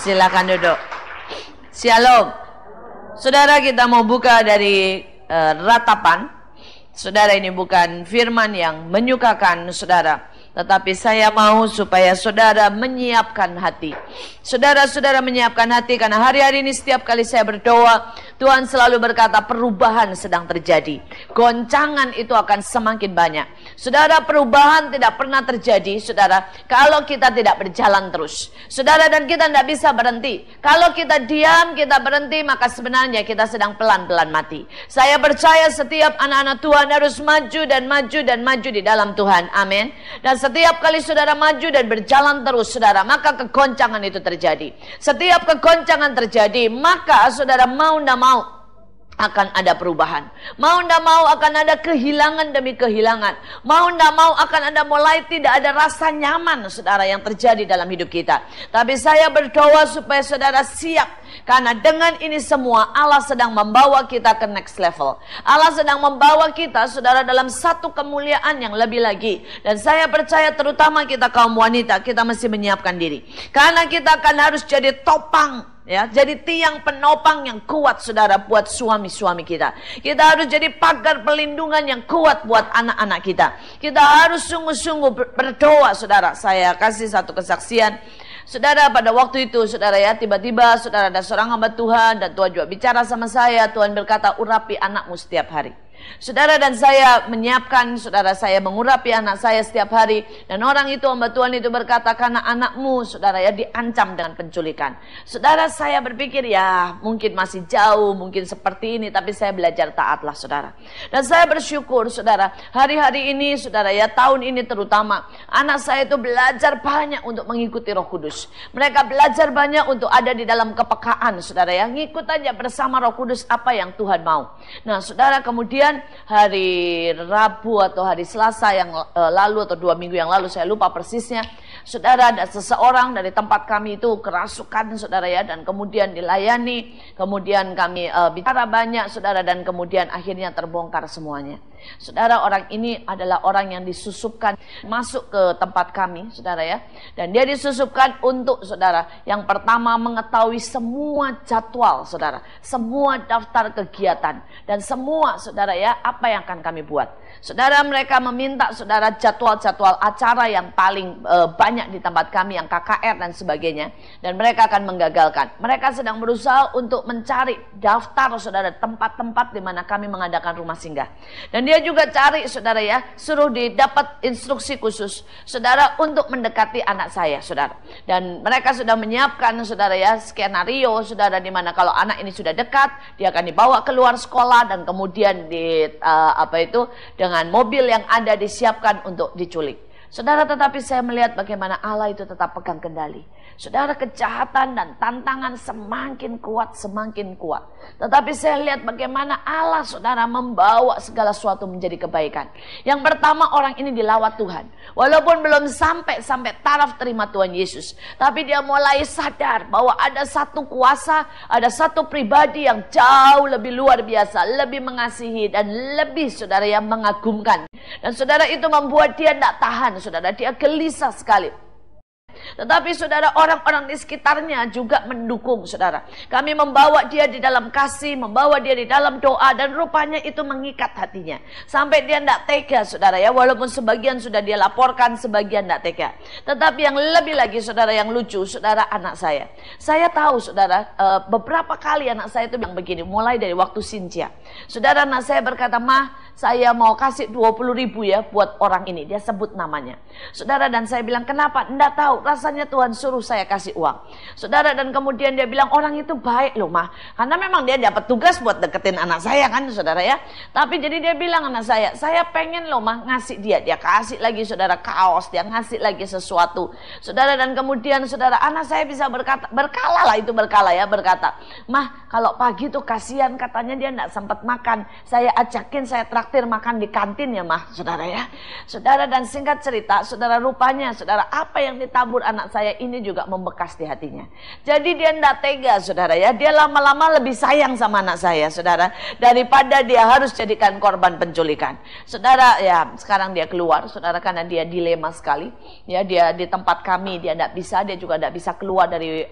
Silakan duduk. Shalom. Saudara, kita mau buka dari ratapan. Saudara, ini bukan firman yang menyukakan saudara, tetapi saya mau supaya saudara menyiapkan hati. Saudara-saudara menyiapkan hati, karena hari-hari ini setiap kali saya berdoa, Tuhan selalu berkata perubahan sedang terjadi. Goncangan itu akan semakin banyak. Saudara, perubahan tidak pernah terjadi, saudara, kalau kita tidak berjalan terus. Saudara, dan kita tidak bisa berhenti. Kalau kita diam, kita berhenti, maka sebenarnya kita sedang pelan-pelan mati. Saya percaya setiap anak-anak Tuhan harus maju dan maju dan maju di dalam Tuhan. Amin. Dan setiap kali saudara maju dan berjalan terus, saudara, maka kegoncangan itu terjadi. Setiap kegoncangan terjadi, maka saudara mau tidak mau akan ada perubahan. Mau tidak mau akan ada kehilangan demi kehilangan. Mau tidak mau akan ada mulai tidak ada rasa nyaman, saudara, yang terjadi dalam hidup kita. Tapi saya berdoa supaya saudara siap. Karena dengan ini semua Allah sedang membawa kita ke next level. Allah sedang membawa kita, saudara, dalam satu kemuliaan yang lebih lagi. Dan saya percaya terutama kita kaum wanita, kita mesti menyiapkan diri. Karena kita akan harus jadi topang, ya, jadi tiang penopang yang kuat, saudara, buat suami-suami kita. Kita harus jadi pagar pelindungan yang kuat buat anak-anak kita. Kita harus sungguh-sungguh berdoa, saudara. Saya kasih satu kesaksian. Saudara, pada waktu itu, saudara, ya, tiba-tiba saudara ada seorang hamba Tuhan, dan Tuhan juga bicara sama saya. Tuhan berkata, urapi anakmu setiap hari. Saudara, dan saya menyiapkan, saudara, saya mengurapi anak saya setiap hari. Dan orang itu, hamba Tuhan itu berkata, karena anakmu, saudara, ya, diancam dengan penculikan. Saudara, saya berpikir, ya mungkin masih jauh, mungkin seperti ini, tapi saya belajar taatlah, saudara. Dan saya bersyukur, saudara, hari-hari ini, saudara, ya, tahun ini terutama, anak saya itu belajar banyak untuk mengikuti Roh Kudus. Mereka belajar banyak untuk ada di dalam kepekaan, saudara, ya, ngikut aja bersama Roh Kudus apa yang Tuhan mau. Nah, saudara, kemudian hari Rabu atau hari Selasa yang lalu atau 2 minggu yang lalu, saya lupa persisnya, saudara, ada seseorang dari tempat kami itu kerasukan, saudara, ya, dan kemudian dilayani, kemudian kami bicara banyak, saudara, dan kemudian akhirnya terbongkar semuanya. Saudara, orang ini adalah orang yang disusupkan masuk ke tempat kami, saudara, ya, dan dia disusupkan untuk, saudara, yang pertama mengetahui semua jadwal, saudara, semua daftar kegiatan, dan semua, saudara, ya, apa yang akan kami buat. Saudara, mereka meminta, saudara, jadwal-jadwal acara yang paling banyak di tempat kami, yang KKR dan sebagainya, dan mereka akan menggagalkan. Mereka sedang berusaha untuk mencari daftar, saudara, tempat-tempat di mana kami mengadakan rumah singgah. Dan dia juga cari, saudara, ya, suruh didapat instruksi khusus, saudara, untuk mendekati anak saya, saudara. Dan mereka sudah menyiapkan, saudara, ya, skenario, saudara, di mana kalau anak ini sudah dekat, dia akan dibawa keluar sekolah dan kemudian dengan mobil yang ada disiapkan untuk diculik. Saudara, tetapi saya melihat bagaimana Allah itu tetap pegang kendali. Saudara, kejahatan dan tantangan semakin kuat, semakin kuat. Tetapi saya lihat bagaimana Allah, saudara, membawa segala sesuatu menjadi kebaikan. Yang pertama, orang ini dilawat Tuhan. Walaupun belum sampai taraf terima Tuhan Yesus, tapi dia mulai sadar bahwa ada satu kuasa, ada satu pribadi yang jauh lebih luar biasa, lebih mengasihi dan lebih, saudara, yang mengagumkan. Dan saudara, itu membuat dia tidak tahan, saudara, dia gelisah sekali. Tetapi saudara, orang-orang di sekitarnya juga mendukung, saudara. Kami membawa dia di dalam kasih, membawa dia di dalam doa, dan rupanya itu mengikat hatinya. Sampai dia tidak tega, saudara, ya, walaupun sebagian sudah dia laporkan, sebagian tidak tega. Tetapi yang lebih lagi, saudara, yang lucu, saudara, anak saya. Saya tahu, saudara, beberapa kali anak saya itu bilang begini, mulai dari waktu Sintia. Saudara, anak saya berkata, "Mah, saya mau kasih 20.000 ya buat orang ini." Dia sebut namanya. Saudara, dan saya bilang, "Kenapa?" "Enggak tahu, rasanya Tuhan suruh saya kasih uang." Saudara, dan kemudian dia bilang, "Orang itu baik loh, Mah." Karena memang dia dapat tugas buat deketin anak saya kan, saudara, ya. Tapi jadi dia bilang, anak saya pengen loh, Mah, ngasih dia. Dia kasih lagi, saudara, kaos, dia ngasih lagi sesuatu. Saudara, dan kemudian, saudara, anak saya bisa berkata, berkala ya, berkata, "Mah, kalau pagi tuh kasihan, katanya dia enggak sempat makan. Saya ajakin, saya traktir makan di kantin ya, Mah," saudara, ya. Saudara, dan singkat cerita, saudara, rupanya, saudara, apa yang ditabur kabur anak saya ini juga membekas di hatinya. Jadi dia tidak tega, saudara ya. Dia lama-lama lebih sayang sama anak saya, saudara, daripada dia harus jadikan korban penculikan. Saudara ya, sekarang dia keluar, saudara, karena dia dilema sekali. Ya, dia di tempat kami dia tidak bisa, dia juga tidak bisa keluar dari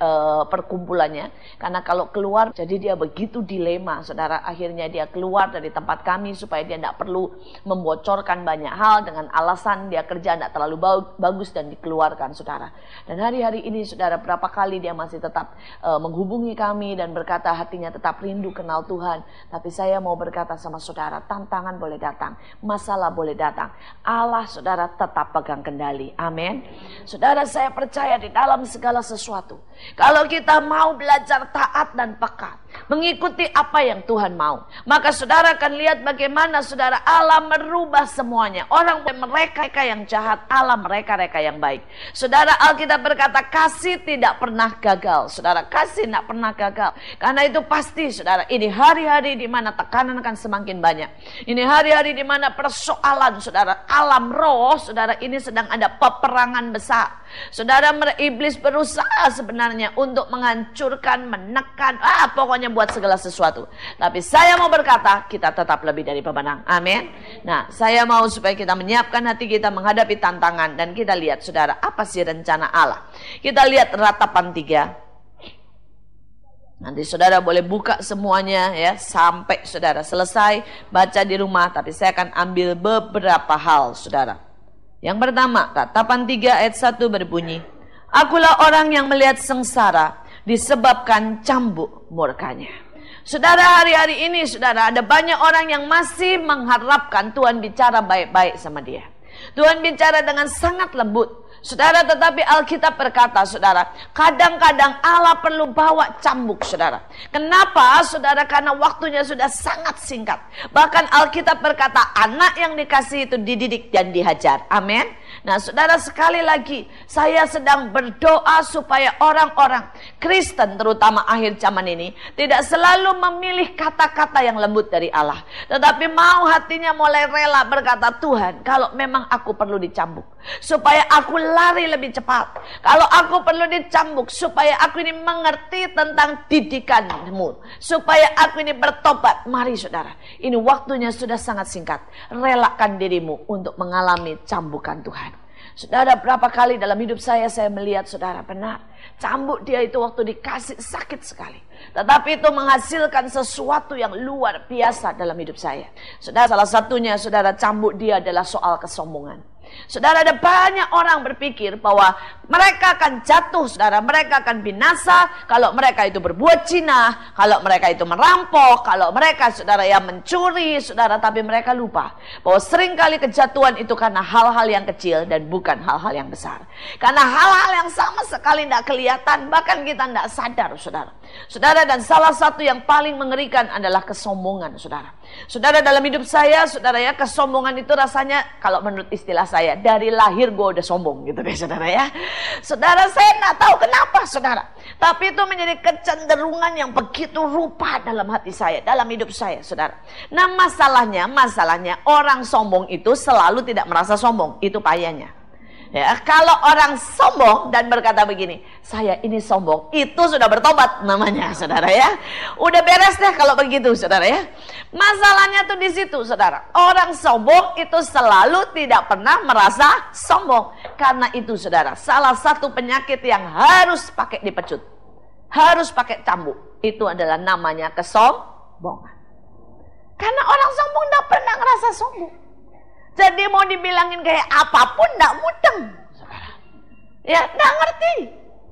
perkumpulannya. Karena kalau keluar, jadi dia begitu dilema, saudara. Akhirnya dia keluar dari tempat kami supaya dia tidak perlu membocorkan banyak hal dengan alasan dia kerja tidak terlalu bagus dan dikeluarkan, saudara. Dan hari-hari ini, saudara, berapa kali dia masih tetap menghubungi kami dan berkata hatinya tetap rindu kenal Tuhan. Tapi saya mau berkata sama saudara, tantangan boleh datang, masalah boleh datang, Allah, saudara, tetap pegang kendali. Amin. Saudara, saya percaya di dalam segala sesuatu, kalau kita mau belajar taat dan peka, mengikuti apa yang Tuhan mau, maka saudara akan lihat bagaimana, saudara, Allah merubah semuanya. Orang mereka yang jahat, Allah mereka yang baik. Saudara, Alkitab berkata kasih tidak pernah gagal. Saudara, kasih tidak pernah gagal. Karena itu pasti, saudara, ini hari-hari di mana tekanan akan semakin banyak. Ini hari-hari di mana persoalan, saudara, alam roh, saudara, ini sedang ada peperangan besar. Saudara, iblis berusaha sebenarnya untuk menghancurkan, menekan, pokoknya buat segala sesuatu. Tapi saya mau berkata, kita tetap lebih dari pemenang. Amin. Nah, saya mau supaya kita menyiapkan hati kita menghadapi tantangan. Dan kita lihat, saudara, apa sih rencana Allah. Kita lihat Ratapan 3. Nanti saudara boleh buka semuanya ya, sampai saudara selesai baca di rumah. Tapi saya akan ambil beberapa hal, saudara. Yang pertama, Ratapan 3 ayat 1 berbunyi, akulah orang yang melihat sengsara disebabkan cambuk murkanya. Saudara, hari-hari ini, saudara, ada banyak orang yang masih mengharapkan Tuhan bicara baik-baik sama dia. Tuhan bicara dengan sangat lembut. Saudara, tetapi Alkitab berkata, saudara, kadang-kadang Allah perlu bawa cambuk, saudara. Kenapa, saudara? Karena waktunya sudah sangat singkat. Bahkan Alkitab berkata, anak yang dikasih itu dididik dan dihajar. Amin. Nah, saudara, sekali lagi saya sedang berdoa supaya orang-orang Kristen, terutama akhir zaman ini, tidak selalu memilih kata-kata yang lembut dari Allah, tetapi mau hatinya mulai rela berkata, Tuhan, kalau memang aku perlu dicambuk supaya aku lari lebih cepat, kalau aku perlu dicambuk supaya aku ini mengerti tentang didikanmu, supaya aku ini bertobat, mari saudara, ini waktunya sudah sangat singkat. Relakan dirimu untuk mengalami cambukan Tuhan. Saudara, berapa kali dalam hidup saya melihat, saudara, benar, cambuk dia itu waktu dikasih sakit sekali, tetapi itu menghasilkan sesuatu yang luar biasa dalam hidup saya. Saudara, salah satunya, saudara, cambuk dia adalah soal kesombongan. Saudara, ada banyak orang berpikir bahwa mereka akan jatuh, saudara, mereka akan binasa kalau mereka itu berbuat zina, kalau mereka itu merampok, kalau mereka, saudara, yang mencuri, saudara. Tapi mereka lupa bahwa seringkali kejatuhan itu karena hal-hal yang kecil dan bukan hal-hal yang besar. Karena hal-hal yang sama sekali tidak kelihatan, bahkan kita tidak sadar, saudara. Saudara, dan salah satu yang paling mengerikan adalah kesombongan, saudara. Saudara, dalam hidup saya, saudara, ya, kesombongan itu rasanya, kalau menurut istilah saya, dari lahir gue udah sombong gitu deh, saudara ya. Saudara, saya nggak tahu kenapa, saudara, tapi itu menjadi kecenderungan yang begitu rupa dalam hati saya, dalam hidup saya, saudara. Nah, masalahnya orang sombong itu selalu tidak merasa sombong. Itu payahnya. Ya, kalau orang sombong dan berkata begini, saya ini sombong, itu sudah bertobat namanya, saudara ya. Udah beres deh kalau begitu, saudara ya. Masalahnya tuh di situ, saudara. Orang sombong itu selalu tidak pernah merasa sombong. Karena itu, saudara, salah satu penyakit yang harus pakai dipecut, harus pakai cambuk, itu adalah namanya kesombongan. Karena orang sombong tidak pernah ngerasa sombong. Jadi mau dibilangin kayak apapun tidak mudeng, saudara. Ya, tidak ngerti.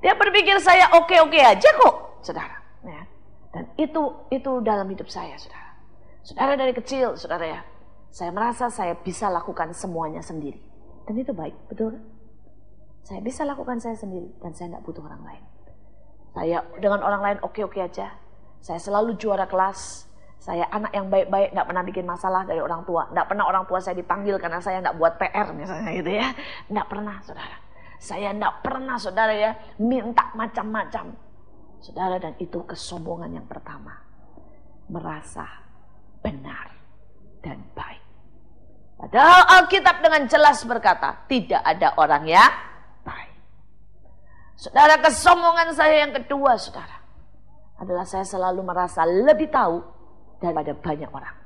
Dia berpikir saya oke-oke aja kok, saudara. Ya. Dan itu dalam hidup saya, saudara. Saudara, dari kecil, saudara ya, saya merasa saya bisa lakukan semuanya sendiri. Dan itu baik, betul? Saya bisa lakukan saya sendiri dan saya tidak butuh orang lain. Saya dengan orang lain oke-oke aja. Saya selalu juara kelas. Saya anak yang baik-baik, tidak pernah bikin masalah dari orang tua. Tidak pernah orang tua saya dipanggil karena saya tidak buat PR misalnya gitu ya. Tidak pernah, saudara. Saya tidak pernah, saudara ya, minta macam-macam. Saudara, dan itu kesombongan yang pertama. Merasa benar dan baik. Padahal Alkitab dengan jelas berkata, tidak ada orang yang baik. Saudara, kesombongan saya yang kedua, saudara, adalah saya selalu merasa lebih tahu daripada banyak orang.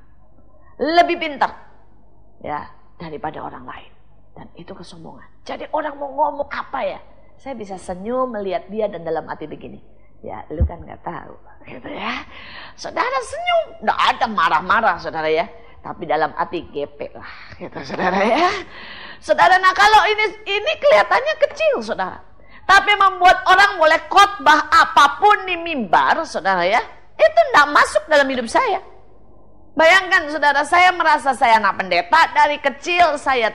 Lebih pintar ya daripada orang lain. Dan itu kesombongan. Jadi orang mau ngomong apa ya, saya bisa senyum melihat dia dan dalam hati begini. Ya, lu kan gak tahu. Gitu ya. Saudara senyum. Gak ada marah-marah, saudara ya. Tapi dalam hati gepek lah. Gitu, saudara ya. Saudara, nah kalau ini kelihatannya kecil, saudara. Tapi membuat orang boleh khotbah apapun di mimbar, saudara ya. Itu gak masuk dalam hidup saya. Bayangkan, saudara, saya merasa saya anak pendeta. Dari kecil saya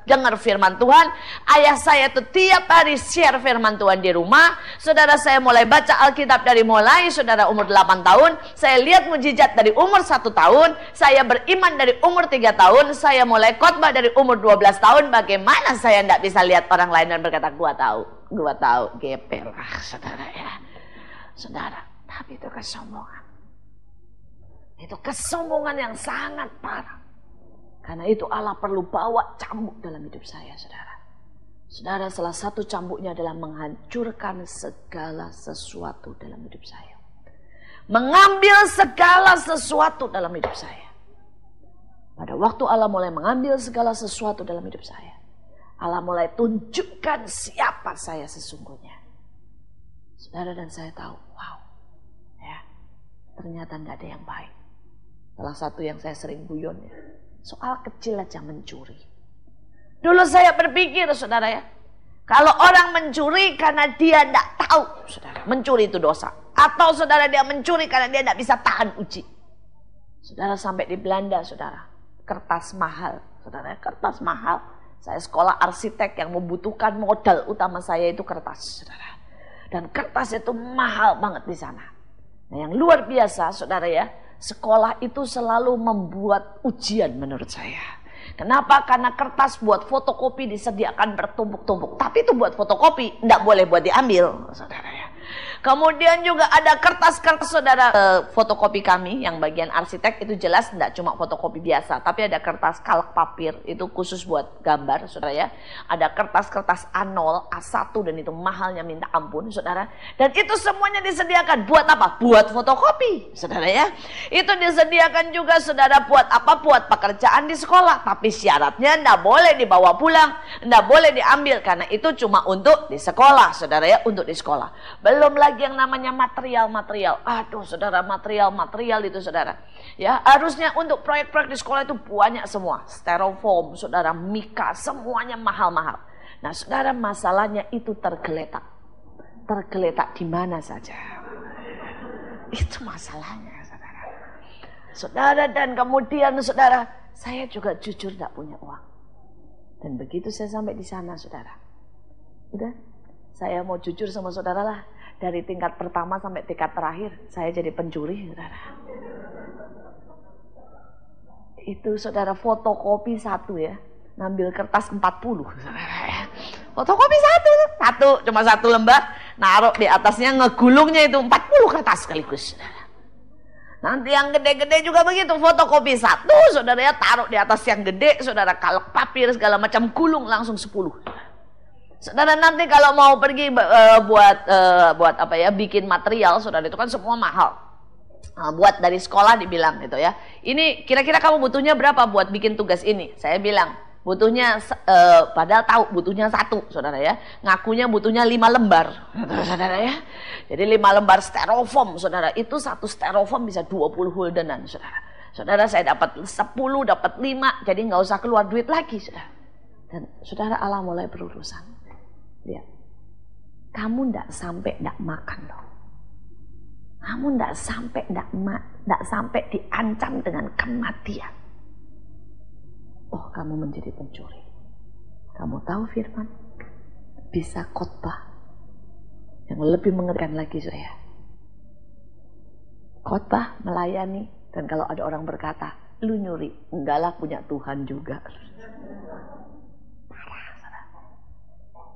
dengar firman Tuhan. Ayah saya itu tiap hari share firman Tuhan di rumah. Saudara, saya mulai baca Alkitab dari mulai saudara umur 8 tahun. Saya lihat mujizat dari umur 1 tahun. Saya beriman dari umur 3 tahun. Saya mulai khotbah dari umur 12 tahun. Bagaimana saya tidak bisa lihat orang lain dan berkata, gua tahu, gepel lah, saudara ya. Saudara, tapi itu kesombongan. Itu kesombongan yang sangat parah. Karena itu Allah perlu bawa cambuk dalam hidup saya, saudara. Saudara, salah satu cambuknya adalah menghancurkan segala sesuatu dalam hidup saya. Mengambil segala sesuatu dalam hidup saya. Pada waktu Allah mulai mengambil segala sesuatu dalam hidup saya, Allah mulai tunjukkan siapa saya sesungguhnya. Saudara, dan saya tahu, wow, ya, ternyata tidak ada yang baik. Salah satu yang saya sering guyon ya, soal kecil aja mencuri. Dulu saya berpikir, saudara ya, kalau orang mencuri karena dia tidak tahu, saudara, mencuri itu dosa. Atau saudara, dia mencuri karena dia tidak bisa tahan uji. Saudara, sampai di Belanda, saudara, kertas mahal, saudara, kertas mahal. Saya sekolah arsitek yang membutuhkan modal utama saya itu kertas, saudara. Dan kertas itu mahal banget di sana. Nah, yang luar biasa, saudara ya, sekolah itu selalu membuat ujian menurut saya. Kenapa? Karena kertas buat fotokopi disediakan bertumpuk-tumpuk. Tapi itu buat fotokopi, tidak boleh buat diambil, saudara ya. Kemudian juga ada kertas-kertas, saudara, fotokopi kami yang bagian arsitek itu jelas tidak cuma fotokopi biasa. Tapi ada kertas kalk papir, itu khusus buat gambar, saudara ya. Ada kertas-kertas A0, A1 dan itu mahalnya minta ampun, saudara. Dan itu semuanya disediakan buat apa? Buat fotokopi, saudara ya. Itu disediakan juga, saudara, buat apa? Buat pekerjaan di sekolah. Tapi syaratnya tidak boleh dibawa pulang, tidak boleh diambil karena itu cuma untuk di sekolah, saudara ya, untuk di sekolah. Belum lagi yang namanya material-material. Aduh, saudara, material itu, saudara. Ya, harusnya untuk proyek-proyek di sekolah itu banyak semua. Styrofoam, saudara, mika, semuanya mahal-mahal. Nah, saudara, masalahnya itu tergeletak. Tergeletak di mana saja. Itu masalahnya, saudara. Saudara, dan kemudian, saudara, saya juga jujur tidak punya uang. Dan begitu saya sampai di sana, saudara. Udah, saya mau jujur sama saudara lah. Dari tingkat pertama sampai tingkat terakhir, saya jadi pencuri, saudara. Itu, saudara, fotokopi 1 ya. Ngambil kertas 40, saudara ya. Fotokopi 1, cuma 1 lembar. Naruh di atasnya, ngegulungnya itu 40 kertas sekaligus, saudara. Nanti yang gede-gede juga begitu, fotokopi 1, saudara ya, taruh di atas yang gede, saudara, kalk papir segala macam, gulung langsung 10. Saudara, nanti kalau mau pergi buat apa ya, bikin material, saudara, itu kan semua mahal. Buat dari sekolah dibilang gitu ya. Ini kira-kira kamu butuhnya berapa buat bikin tugas ini? Saya bilang butuhnya, padahal tahu butuhnya 1, saudara ya. Ngakunya butuhnya 5 lembar, saudara ya. Jadi 5 lembar styrofoam, saudara. Itu 1 styrofoam bisa 20 guldenan, saudara. Saudara, saya dapat 10, dapat 5, jadi nggak usah keluar duit lagi, saudara. Dan saudara, Allah mulai berurusan. Lihat, kamu tidak sampai tidak makan loh. Kamu tidak sampai diancam dengan kematian. Oh, kamu menjadi pencuri. Kamu tahu firman? Bisa khotbah. Yang lebih mengerikan lagi, saya. Khotbah, melayani, dan kalau ada orang berkata, lu nyuri, enggaklah, punya Tuhan juga.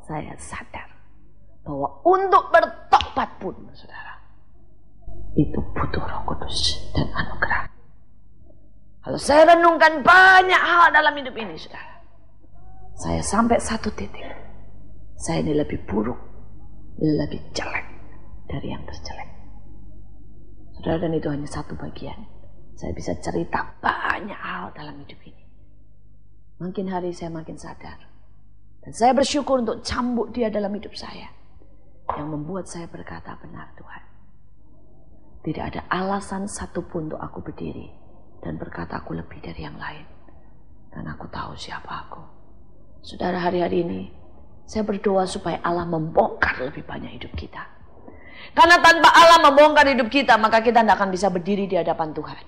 Saya sadar bahwa untuk bertobat pun, saudara, itu butuh Roh Kudus dan anugerah. Kalau saya renungkan banyak hal dalam hidup ini, saudara, saya sampai 1 titik, saya ini lebih buruk lebih jelek dari yang terjelek. Saudara, dan itu hanya satu bagian. Saya bisa cerita banyak hal dalam hidup ini. Makin hari saya makin sadar. Dan saya bersyukur untuk cambuk Dia dalam hidup saya. Yang membuat saya berkata, benar Tuhan. Tidak ada alasan satupun untuk aku berdiri dan berkata aku lebih dari yang lain. Dan aku tahu siapa aku. Saudara, hari-hari ini saya berdoa supaya Allah membongkar lebih banyak hidup kita. Karena tanpa Allah membongkar hidup kita, maka kita tidak akan bisa berdiri di hadapan Tuhan.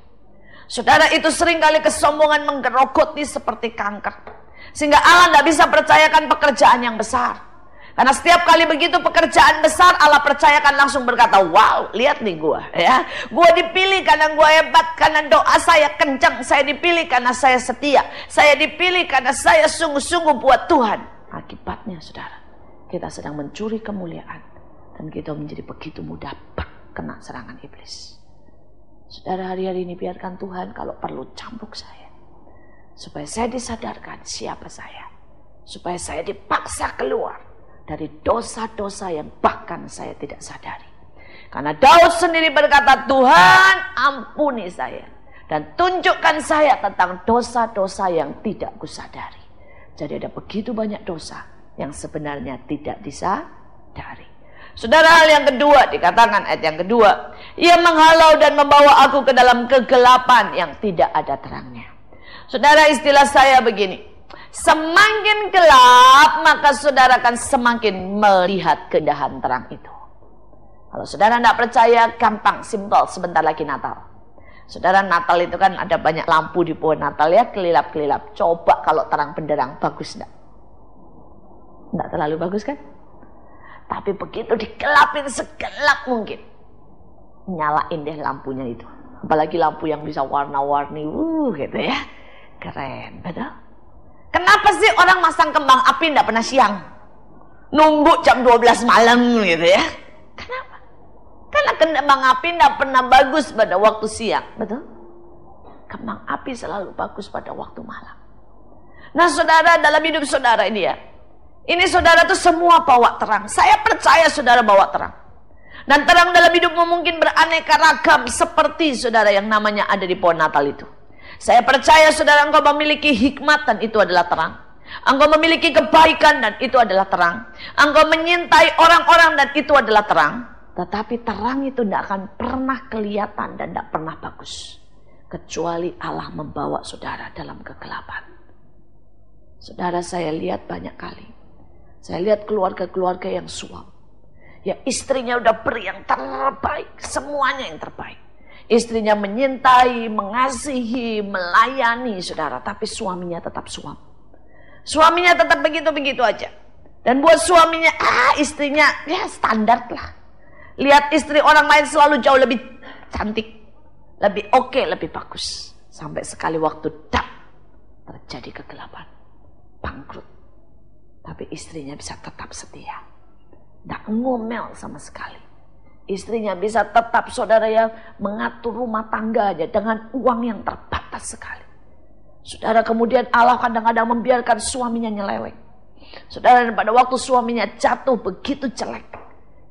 Saudara, itu seringkali kesombongan menggerogoti seperti kanker. Sehingga Allah tidak bisa percayakan pekerjaan yang besar. Karena setiap kali begitu pekerjaan besar, Allah percayakan langsung berkata, wow, lihat nih gua, ya. Gua dipilih karena gua hebat, karena doa saya kencang. Saya dipilih karena saya setia. Saya dipilih karena saya sungguh-sungguh buat Tuhan. Akibatnya, saudara, kita sedang mencuri kemuliaan. Dan kita menjadi begitu mudah kena serangan iblis. Saudara, hari-hari ini biarkan Tuhan kalau perlu cambuk saya. Supaya saya disadarkan siapa saya. Supaya saya dipaksa keluar dari dosa-dosa yang bahkan saya tidak sadari. Karena Daud sendiri berkata, Tuhan ampuni saya. Dan tunjukkan saya tentang dosa-dosa yang tidak kusadari. Jadi ada begitu banyak dosa yang sebenarnya tidak disadari. Saudara, hal yang kedua dikatakan ayat yang kedua. Ia menghalau dan membawa aku ke dalam kegelapan yang tidak ada terangnya. Saudara, istilah saya begini. Semakin gelap, maka saudara akan semakin melihat keindahan terang itu. Kalau saudara tidak percaya, gampang, simpel, sebentar lagi Natal. Saudara, Natal itu kan ada banyak lampu di pohon Natal ya, kelilap-kelilap. Coba kalau terang benderang, bagus enggak? Enggak terlalu bagus kan? Tapi begitu digelapin segelap mungkin, nyalain deh lampunya itu. Apalagi lampu yang bisa warna-warni, gitu ya. Keren, betul? Kenapa sih orang masang kembang api tidak pernah siang? Nunggu jam 12 malam gitu ya. Kenapa? Karena kembang api tidak pernah bagus pada waktu siang. Betul? Kembang api selalu bagus pada waktu malam. Nah saudara, dalam hidup saudara ini ya. Ini saudara tuh semua bawa terang. Saya percaya saudara bawa terang. Dan terang dalam hidupmu mungkin beraneka ragam. Seperti saudara yang namanya ada di pohon Natal itu. Saya percaya saudara engkau memiliki hikmat dan itu adalah terang. Engkau memiliki kebaikan dan itu adalah terang. Engkau menyintai orang-orang dan itu adalah terang. Tetapi terang itu tidak akan pernah kelihatan dan tidak pernah bagus. Kecuali Allah membawa saudara dalam kegelapan. Saudara, saya lihat banyak kali. Saya lihat keluarga-keluarga yang suam. Ya istrinya udah beri yang terbaik. Semuanya yang terbaik. Istrinya menyintai, mengasihi, melayani saudara. Tapi suaminya tetap suam. Suaminya tetap begitu-begitu aja. Dan buat suaminya, istrinya ya standar lah. Lihat istri orang lain selalu jauh lebih cantik. Lebih oke, lebih bagus. Sampai sekali waktu terjadi kegelapan. Bangkrut. Tapi istrinya bisa tetap setia. Tidak ngomel sama sekali. Istrinya bisa tetap saudara ya mengatur rumah tangganya dengan uang yang terbatas sekali. Saudara, kemudian Allah kadang-kadang membiarkan suaminya nyeleweng. Saudara, pada waktu suaminya jatuh begitu jelek,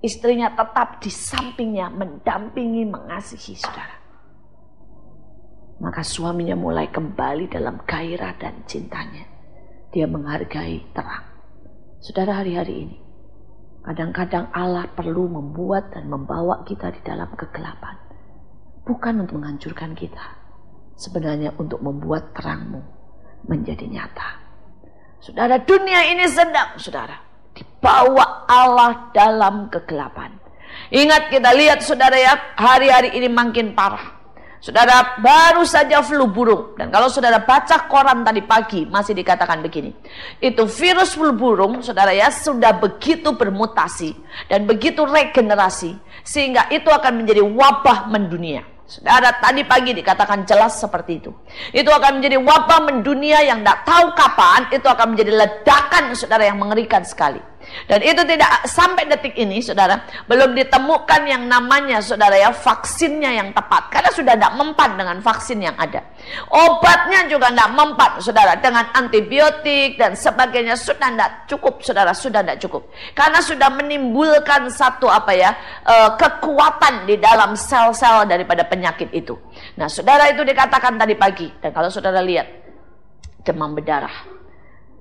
istrinya tetap di sampingnya mendampingi, mengasihi saudara. Maka suaminya mulai kembali dalam gairah dan cintanya. Dia menghargai terang. Saudara, hari-hari ini kadang-kadang Allah perlu membuat dan membawa kita di dalam kegelapan. Bukan untuk menghancurkan kita. Sebenarnya untuk membuat terangmu menjadi nyata. Saudara, dunia ini sedang, saudara, dibawa Allah dalam kegelapan. Ingat, kita lihat saudara ya, hari-hari ini makin parah. Saudara, baru saja flu burung. Dan kalau saudara baca koran tadi pagi, masih dikatakan begini. Itu virus flu burung, saudara ya, sudah begitu bermutasi. Dan begitu regenerasi. Sehingga itu akan menjadi wabah mendunia. Saudara, tadi pagi dikatakan jelas seperti itu. Itu akan menjadi wabah mendunia yang tidak tahu kapan. Itu akan menjadi ledakan, saudara, yang mengerikan sekali. Dan itu tidak sampai detik ini, saudara, belum ditemukan yang namanya, saudara ya, vaksinnya yang tepat. Karena sudah tidak mempan dengan vaksin yang ada. Obatnya juga tidak mempan, saudara, dengan antibiotik dan sebagainya sudah tidak cukup, saudara, sudah tidak cukup. Karena sudah menimbulkan satu kekuatan di dalam sel-sel daripada penyakit itu. Nah, saudara, itu dikatakan tadi pagi. Dan kalau saudara lihat, demam berdarah.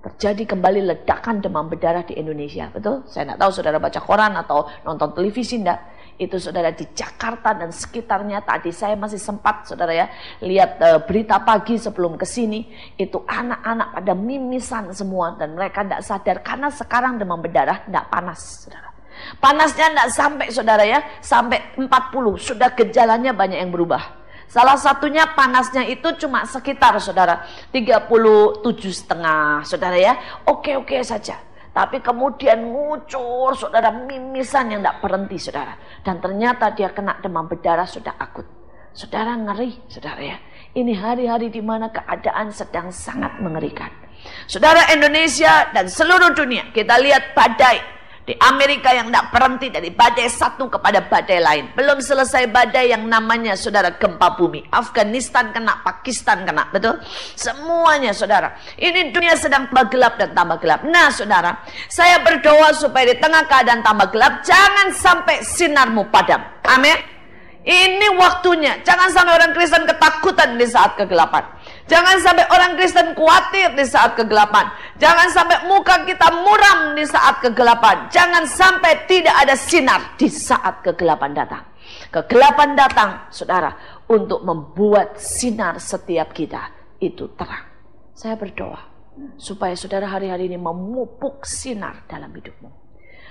Terjadi kembali ledakan demam berdarah di Indonesia, betul? Saya tidak tahu saudara baca koran atau nonton televisi enggak. Itu saudara di Jakarta dan sekitarnya. Tadi saya masih sempat, saudara ya, lihat berita pagi sebelum ke sini. Itu anak-anak pada mimisan semua dan mereka tidak sadar karena sekarang demam berdarah tidak panas, saudara. Panasnya tidak sampai, saudara ya, sampai 40. Sudah gejalanya banyak yang berubah. Salah satunya panasnya itu cuma sekitar, saudara, 37,5, saudara ya. Oke saja. Tapi kemudian ngucur, saudara, mimisan yang tidak berhenti, saudara. Dan ternyata dia kena demam berdarah sudah akut. Saudara, ngeri, saudara ya. Ini hari-hari di mana keadaan sedang sangat mengerikan. Saudara, Indonesia dan seluruh dunia, kita lihat badai. Di Amerika yang tidak berhenti dari badai satu kepada badai lain. Belum selesai badai yang namanya, saudara, gempa bumi. Afghanistan kena, Pakistan kena, betul? Semuanya, saudara. Ini dunia sedang tambah gelap dan tambah gelap. Nah, saudara, saya berdoa supaya di tengah keadaan tambah gelap, jangan sampai sinarmu padam. Amin. Ini waktunya. Jangan sampai orang Kristen ketakutan di saat kegelapan. Jangan sampai orang Kristen khawatir di saat kegelapan. Jangan sampai muka kita muram di saat kegelapan. Jangan sampai tidak ada sinar di saat kegelapan datang. Kegelapan datang, saudara, untuk membuat sinar setiap kita itu terang. Saya berdoa supaya saudara hari-hari ini memupuk sinar dalam hidupmu.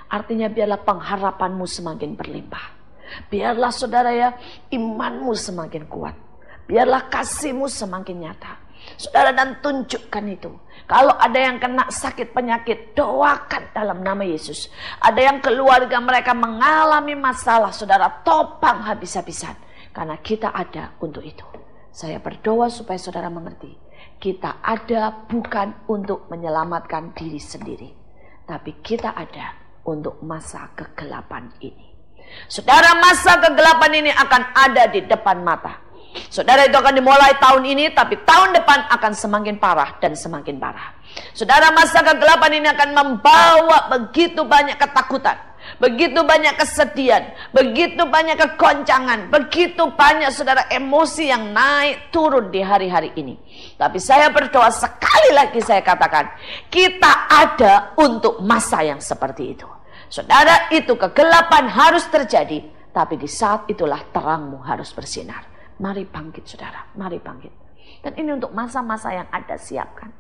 Artinya biarlah pengharapanmu semakin berlimpah. Biarlah, saudara ya, imanmu semakin kuat. Biarlah kasihmu semakin nyata. Saudara, dan tunjukkan itu. Kalau ada yang kena sakit penyakit, doakan dalam nama Yesus. Ada yang keluarga mereka mengalami masalah, saudara, topang habis-habisan. Karena kita ada untuk itu. Saya berdoa supaya saudara mengerti. Kita ada bukan untuk menyelamatkan diri sendiri. Tapi kita ada untuk masa kegelapan ini. Saudara, masa kegelapan ini akan ada di depan mata. Saudara, itu akan dimulai tahun ini, tapi tahun depan akan semakin parah dan semakin parah. Saudara, masa kegelapan ini akan membawa begitu banyak ketakutan, begitu banyak kesedihan, begitu banyak kegoncangan, begitu banyak, saudara, emosi yang naik turun di hari-hari ini. Tapi saya berdoa, sekali lagi saya katakan, kita ada untuk masa yang seperti itu. Saudara, itu kegelapan harus terjadi, tapi di saat itulah terangmu harus bersinar. Mari bangkit, saudara, mari bangkit. Dan ini untuk masa-masa yang ada, siapkan.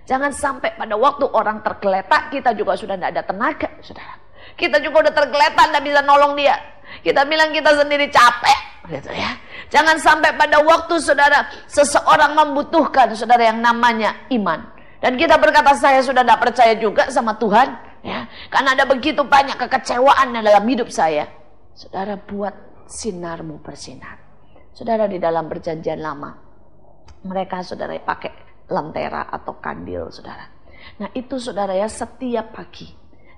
Jangan sampai pada waktu orang tergeletak, kita juga sudah tidak ada tenaga, saudara. Kita juga udah tergeletak, tidak bisa nolong dia. Kita bilang kita sendiri capek, gitu ya. Jangan sampai pada waktu, saudara, seseorang membutuhkan, saudara, yang namanya iman. Dan kita berkata, saya sudah tidak percaya juga sama Tuhan. Ya, karena ada begitu banyak kekecewaan dalam hidup saya. Saudara, buat sinarmu bersinar. Saudara, di dalam perjanjian lama, mereka, saudara, pakai lentera atau kandil, saudara. Nah, itu, saudara ya, setiap pagi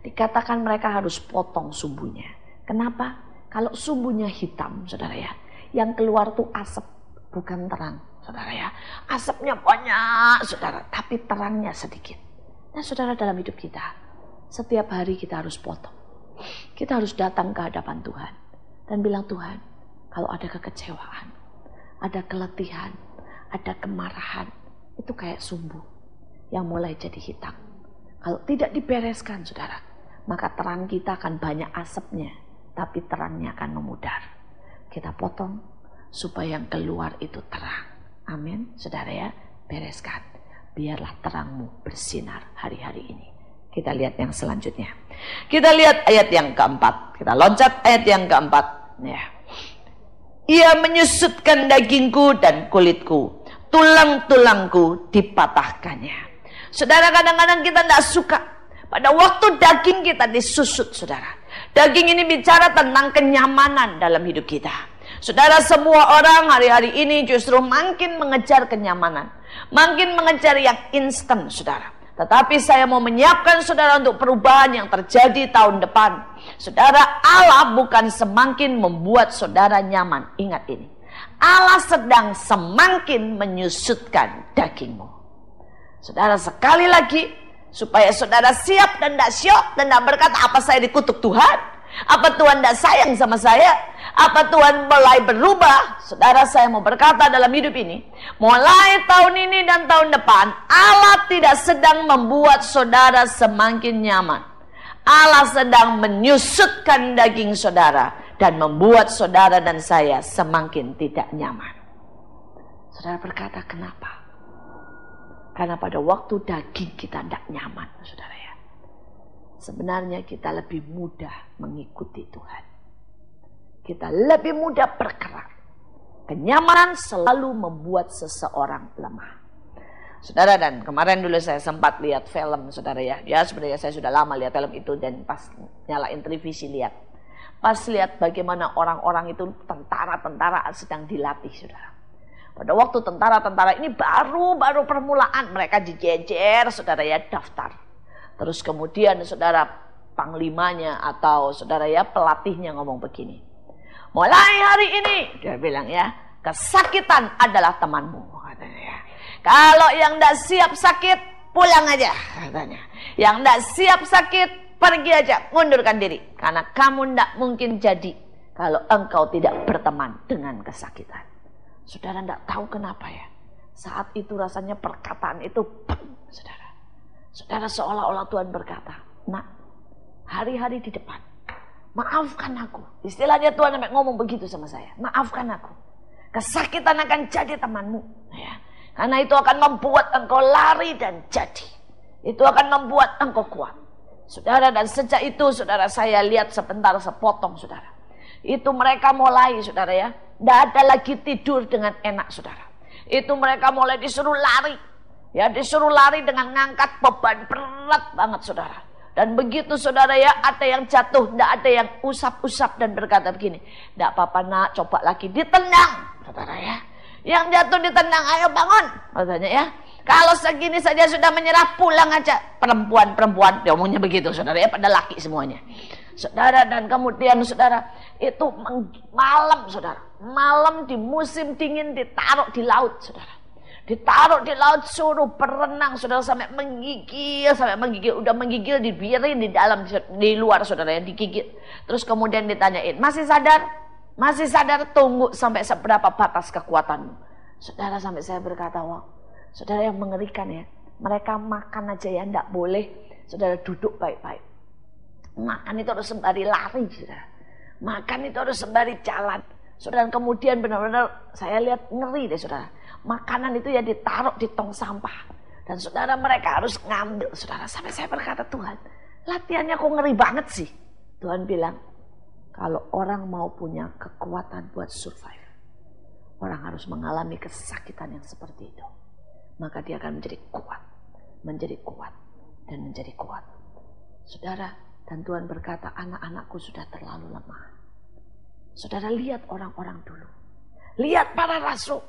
dikatakan mereka harus potong sumbunya. Kenapa? Kalau sumbunya hitam, saudara ya, yang keluar tuh asap, bukan terang, saudara ya. Asapnya banyak, saudara, tapi terangnya sedikit. Nah, saudara, dalam hidup kita, setiap hari kita harus potong. Kita harus datang ke hadapan Tuhan dan bilang, Tuhan, kalau ada kekecewaan, ada keletihan, ada kemarahan, itu kayak sumbu yang mulai jadi hitam. Kalau tidak dibereskan, saudara, maka terang kita akan banyak asapnya, tapi terangnya akan memudar. Kita potong supaya yang keluar itu terang. Amin, saudara ya, bereskan. Biarlah terangmu bersinar hari-hari ini. Kita lihat yang selanjutnya. Kita lihat ayat yang keempat. Kita loncat ayat yang keempat. Ya. Ia menyusutkan dagingku dan kulitku, tulang-tulangku dipatahkannya. Saudara, kadang-kadang kita tidak suka pada waktu daging kita disusut, saudara. Daging ini bicara tentang kenyamanan dalam hidup kita. Saudara, semua orang hari-hari ini justru makin mengejar kenyamanan, makin mengejar yang instan, saudara. Tetapi saya mau menyiapkan saudara untuk perubahan yang terjadi tahun depan. Saudara, Allah bukan semakin membuat saudara nyaman. Ingat ini. Allah sedang semakin menyusutkan dagingmu. Saudara, sekali lagi, supaya saudara siap dan tidak syok dan tidak berkata, apa saya dikutuk Tuhan? Apa Tuhan tidak sayang sama saya? Apa Tuhan mulai berubah? Saudara, saya mau berkata dalam hidup ini, mulai tahun ini dan tahun depan, Allah tidak sedang membuat saudara semakin nyaman. Allah sedang menyusutkan daging saudara dan membuat saudara dan saya semakin tidak nyaman. Saudara berkata, kenapa? Karena pada waktu daging kita tidak nyaman, saudara ya, sebenarnya kita lebih mudah mengikuti Tuhan. Kita lebih mudah bergerak. Kenyamanan selalu membuat seseorang lemah. Saudara, dan kemarin dulu saya sempat lihat film, saudara ya. Ya, sebenarnya saya sudah lama lihat film itu, dan pas nyalain televisi lihat. Pas lihat bagaimana orang-orang itu, tentara-tentara sedang dilatih, saudara. Pada waktu tentara-tentara ini baru permulaan, mereka dijejer, saudara ya, daftar. Terus kemudian saudara panglimanya atau saudara ya pelatihnya ngomong begini. Mulai hari ini, dia bilang ya, kesakitan adalah temanmu, katanya ya. Kalau yang tidak siap sakit, pulang aja, katanya. Yang tidak siap sakit, pergi aja, mundurkan diri. Karena kamu tidak mungkin jadi kalau engkau tidak berteman dengan kesakitan. Saudara tidak tahu kenapa ya. Saat itu rasanya perkataan itu, saudara. Saudara, seolah-olah Tuhan berkata, nak, hari-hari di depan, maafkan aku. Istilahnya Tuhan sampai ngomong begitu sama saya. Maafkan aku. Kesakitan akan jadi temanmu. Ya. Karena itu akan membuat engkau lari dan jadi. Itu akan membuat engkau kuat. Saudara, dan sejak itu saudara, saya lihat sebentar sepotong saudara. Itu mereka mulai saudara ya. Tidak ada lagi tidur dengan enak saudara. Itu mereka mulai disuruh lari. Ya, disuruh lari dengan ngangkat beban berat banget saudara. Dan begitu saudara ya, ada yang jatuh, tidak ada yang usap-usap dan berkata begini, tidak apa-apa nak, coba lagi, ditendang saudara ya. Yang jatuh ditendang, ayo bangun katanya ya. Kalau segini saja sudah menyerah, pulang aja. Perempuan, dia omongnya begitu saudara ya, pada laki semuanya. Saudara, dan kemudian saudara, itu malam saudara, malam di musim dingin ditaruh di laut saudara. Ditaruh di laut, suruh berenang saudara sampai menggigil, udah menggigil, dibiarin di dalam, di luar saudara yang digigit. Terus kemudian ditanyain, masih sadar? Masih sadar? Tunggu sampai seberapa batas kekuatanmu. Saudara, sampai saya berkata, wow, saudara, yang mengerikan ya, mereka makan aja ya enggak boleh saudara duduk baik-baik. Makan itu harus sembari lari saudara. Makan itu harus sembari jalan. Saudara, kemudian benar-benar saya lihat ngeri deh saudara. Makanan itu ya ditaruh di tong sampah. Dan saudara, mereka harus ngambil saudara. Sampai saya berkata, Tuhan, latihannya kok ngeri banget sih. Tuhan bilang, kalau orang mau punya kekuatan buat survive, orang harus mengalami kesakitan yang seperti itu. Maka dia akan menjadi kuat, dan menjadi kuat. Saudara, dan Tuhan berkata, anak-anakku sudah terlalu lemah. Saudara, lihat orang-orang dulu. Lihat para rasul.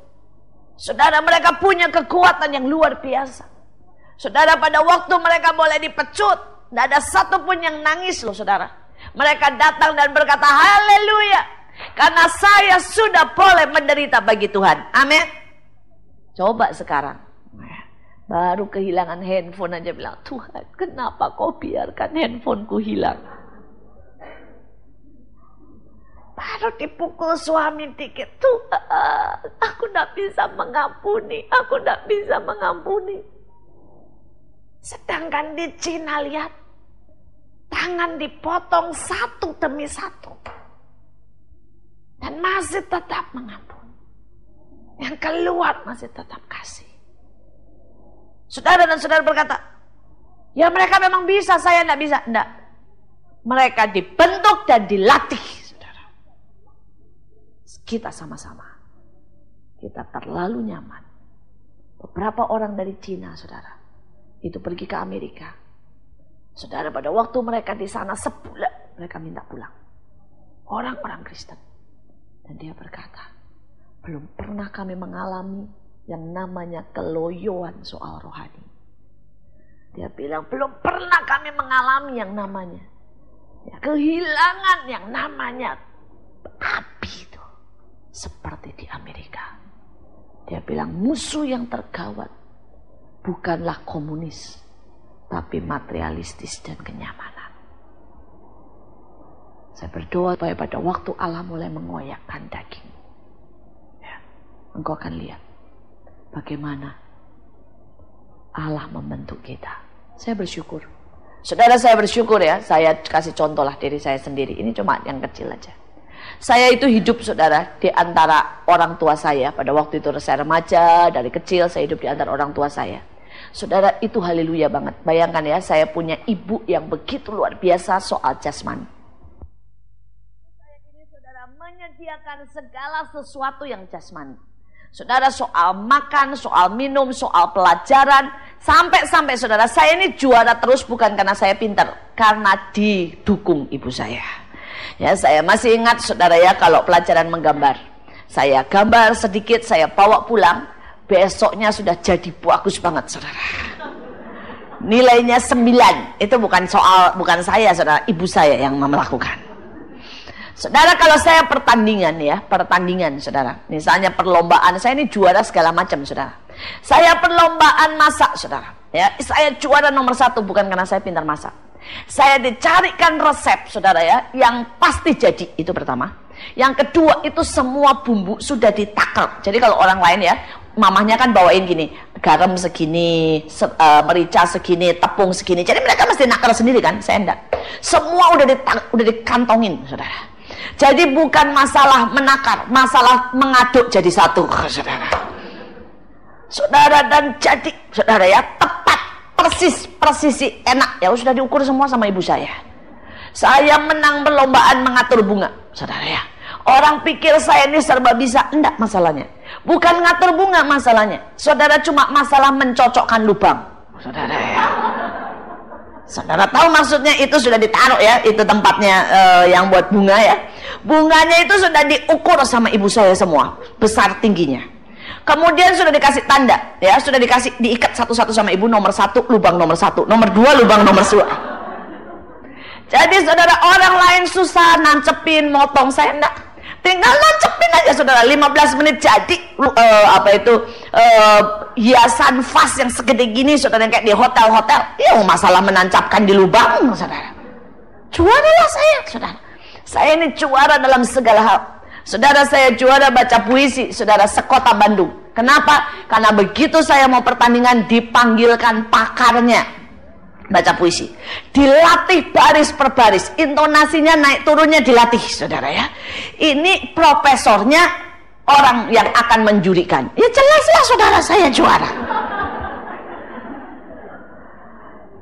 Saudara, mereka punya kekuatan yang luar biasa. Saudara, pada waktu mereka boleh dipecut, tidak ada satupun yang nangis loh saudara. Mereka datang dan berkata, haleluya, karena saya sudah boleh menderita bagi Tuhan. Amin. Coba sekarang, baru kehilangan handphone aja bilang, Tuhan, kenapa kau biarkan handphoneku hilang? Baru dipukul suami dikit, Tuhan, aku tidak bisa mengampuni, Sedangkan di Cina lihat, tangan dipotong satu demi satu, dan masih tetap mengampuni. Yang keluar masih tetap kasih. Saudara dan saudara berkata, ya mereka memang bisa, saya tidak bisa. Tidak. Mereka dibentuk dan dilatih. Kita sama-sama, kita terlalu nyaman. Beberapa orang dari Cina, saudara, itu pergi ke Amerika. Saudara, pada waktu mereka di sana sebulan, mereka minta pulang. Orang-orang Kristen. Dan dia berkata, belum pernah kami mengalami yang namanya keloyoan soal rohani. Dia bilang, belum pernah kami mengalami yang namanya kehilangan yang namanya api itu seperti di Amerika. Dia bilang, musuh yang tergawat bukanlah komunis, tapi materialistis dan kenyamanan. Saya berdoa supaya pada waktu Allah mulai mengoyakkan daging, engkau akan lihat bagaimana Allah membentuk kita. Saya bersyukur. Saudara, saya bersyukur ya. Saya kasih contoh lah diri saya sendiri. Ini cuma yang kecil aja. Saya itu hidup, saudara, di antara orang tua saya. Pada waktu itu saya remaja, dari kecil saya hidup di antara orang tua saya. Saudara, itu haleluya banget. Bayangkan ya, saya punya ibu yang begitu luar biasa soal jasmani. Saya ini, saudara, menyediakan segala sesuatu yang jasmani. Saudara, soal makan, soal minum, soal pelajaran, sampai saudara, saya ini juara terus bukan karena saya pintar, karena didukung ibu saya. Ya, saya masih ingat, saudara ya, kalau pelajaran menggambar, saya gambar sedikit, saya bawa pulang, besoknya sudah jadi bagus banget, saudara. Nilainya 9. Itu bukan saya, saudara, ibu saya yang melakukan. Saudara, kalau saya pertandingan, saudara. Misalnya perlombaan, saya ini juara segala macam, saudara. Saya perlombaan masak, saudara. Ya, saya juara nomor 1 bukan karena saya pintar masak. Saya dicarikan resep, saudara ya, yang pasti jadi, itu pertama. Yang kedua, itu semua bumbu sudah ditakar. Jadi kalau orang lain ya, mamahnya kan bawain gini, garam segini, merica segini, tepung segini. Jadi mereka mesti nakar sendiri kan, saya enggak. Semua udah dikantongin, saudara. Jadi bukan masalah menakar, masalah mengaduk jadi satu, saudara. Saudara, dan jadi, saudara ya, tepat, persisi enak. Ya sudah diukur semua sama ibu saya. Saya menang perlombaan mengatur bunga, saudara ya. Orang pikir saya ini serba bisa, enggak masalahnya. Bukan ngatur bunga masalahnya. Saudara, cuma masalah mencocokkan lubang, saudara ya. Saudara tahu maksudnya, itu sudah ditaruh ya, itu tempatnya yang buat bunga ya. Bunganya itu sudah diukur sama ibu saya semua, besar tingginya. Kemudian sudah dikasih tanda ya, sudah diikat satu-satu sama ibu, nomor 1 lubang nomor 1, nomor 2 lubang nomor 2. Jadi saudara, orang lain susah nancepin, motong, saya enggak. Tinggal nancepin aja, saudara, 15 menit jadi hiasan vas yang segede gini, saudara, yang kayak di hotel-hotel. Ya masalah menancapkan di lubang, saudara. Juara lah saya, saudara. Saya ini juara dalam segala hal. Saudara, saya juara baca puisi, saudara, sekota Bandung. Kenapa? Karena begitu saya mau pertandingan, dipanggilkan pakarnya baca puisi, dilatih baris per baris, intonasinya naik turunnya dilatih, saudara ya. Ini profesornya orang yang akan menjurikan. Ya jelaslah, saudara, saya juara.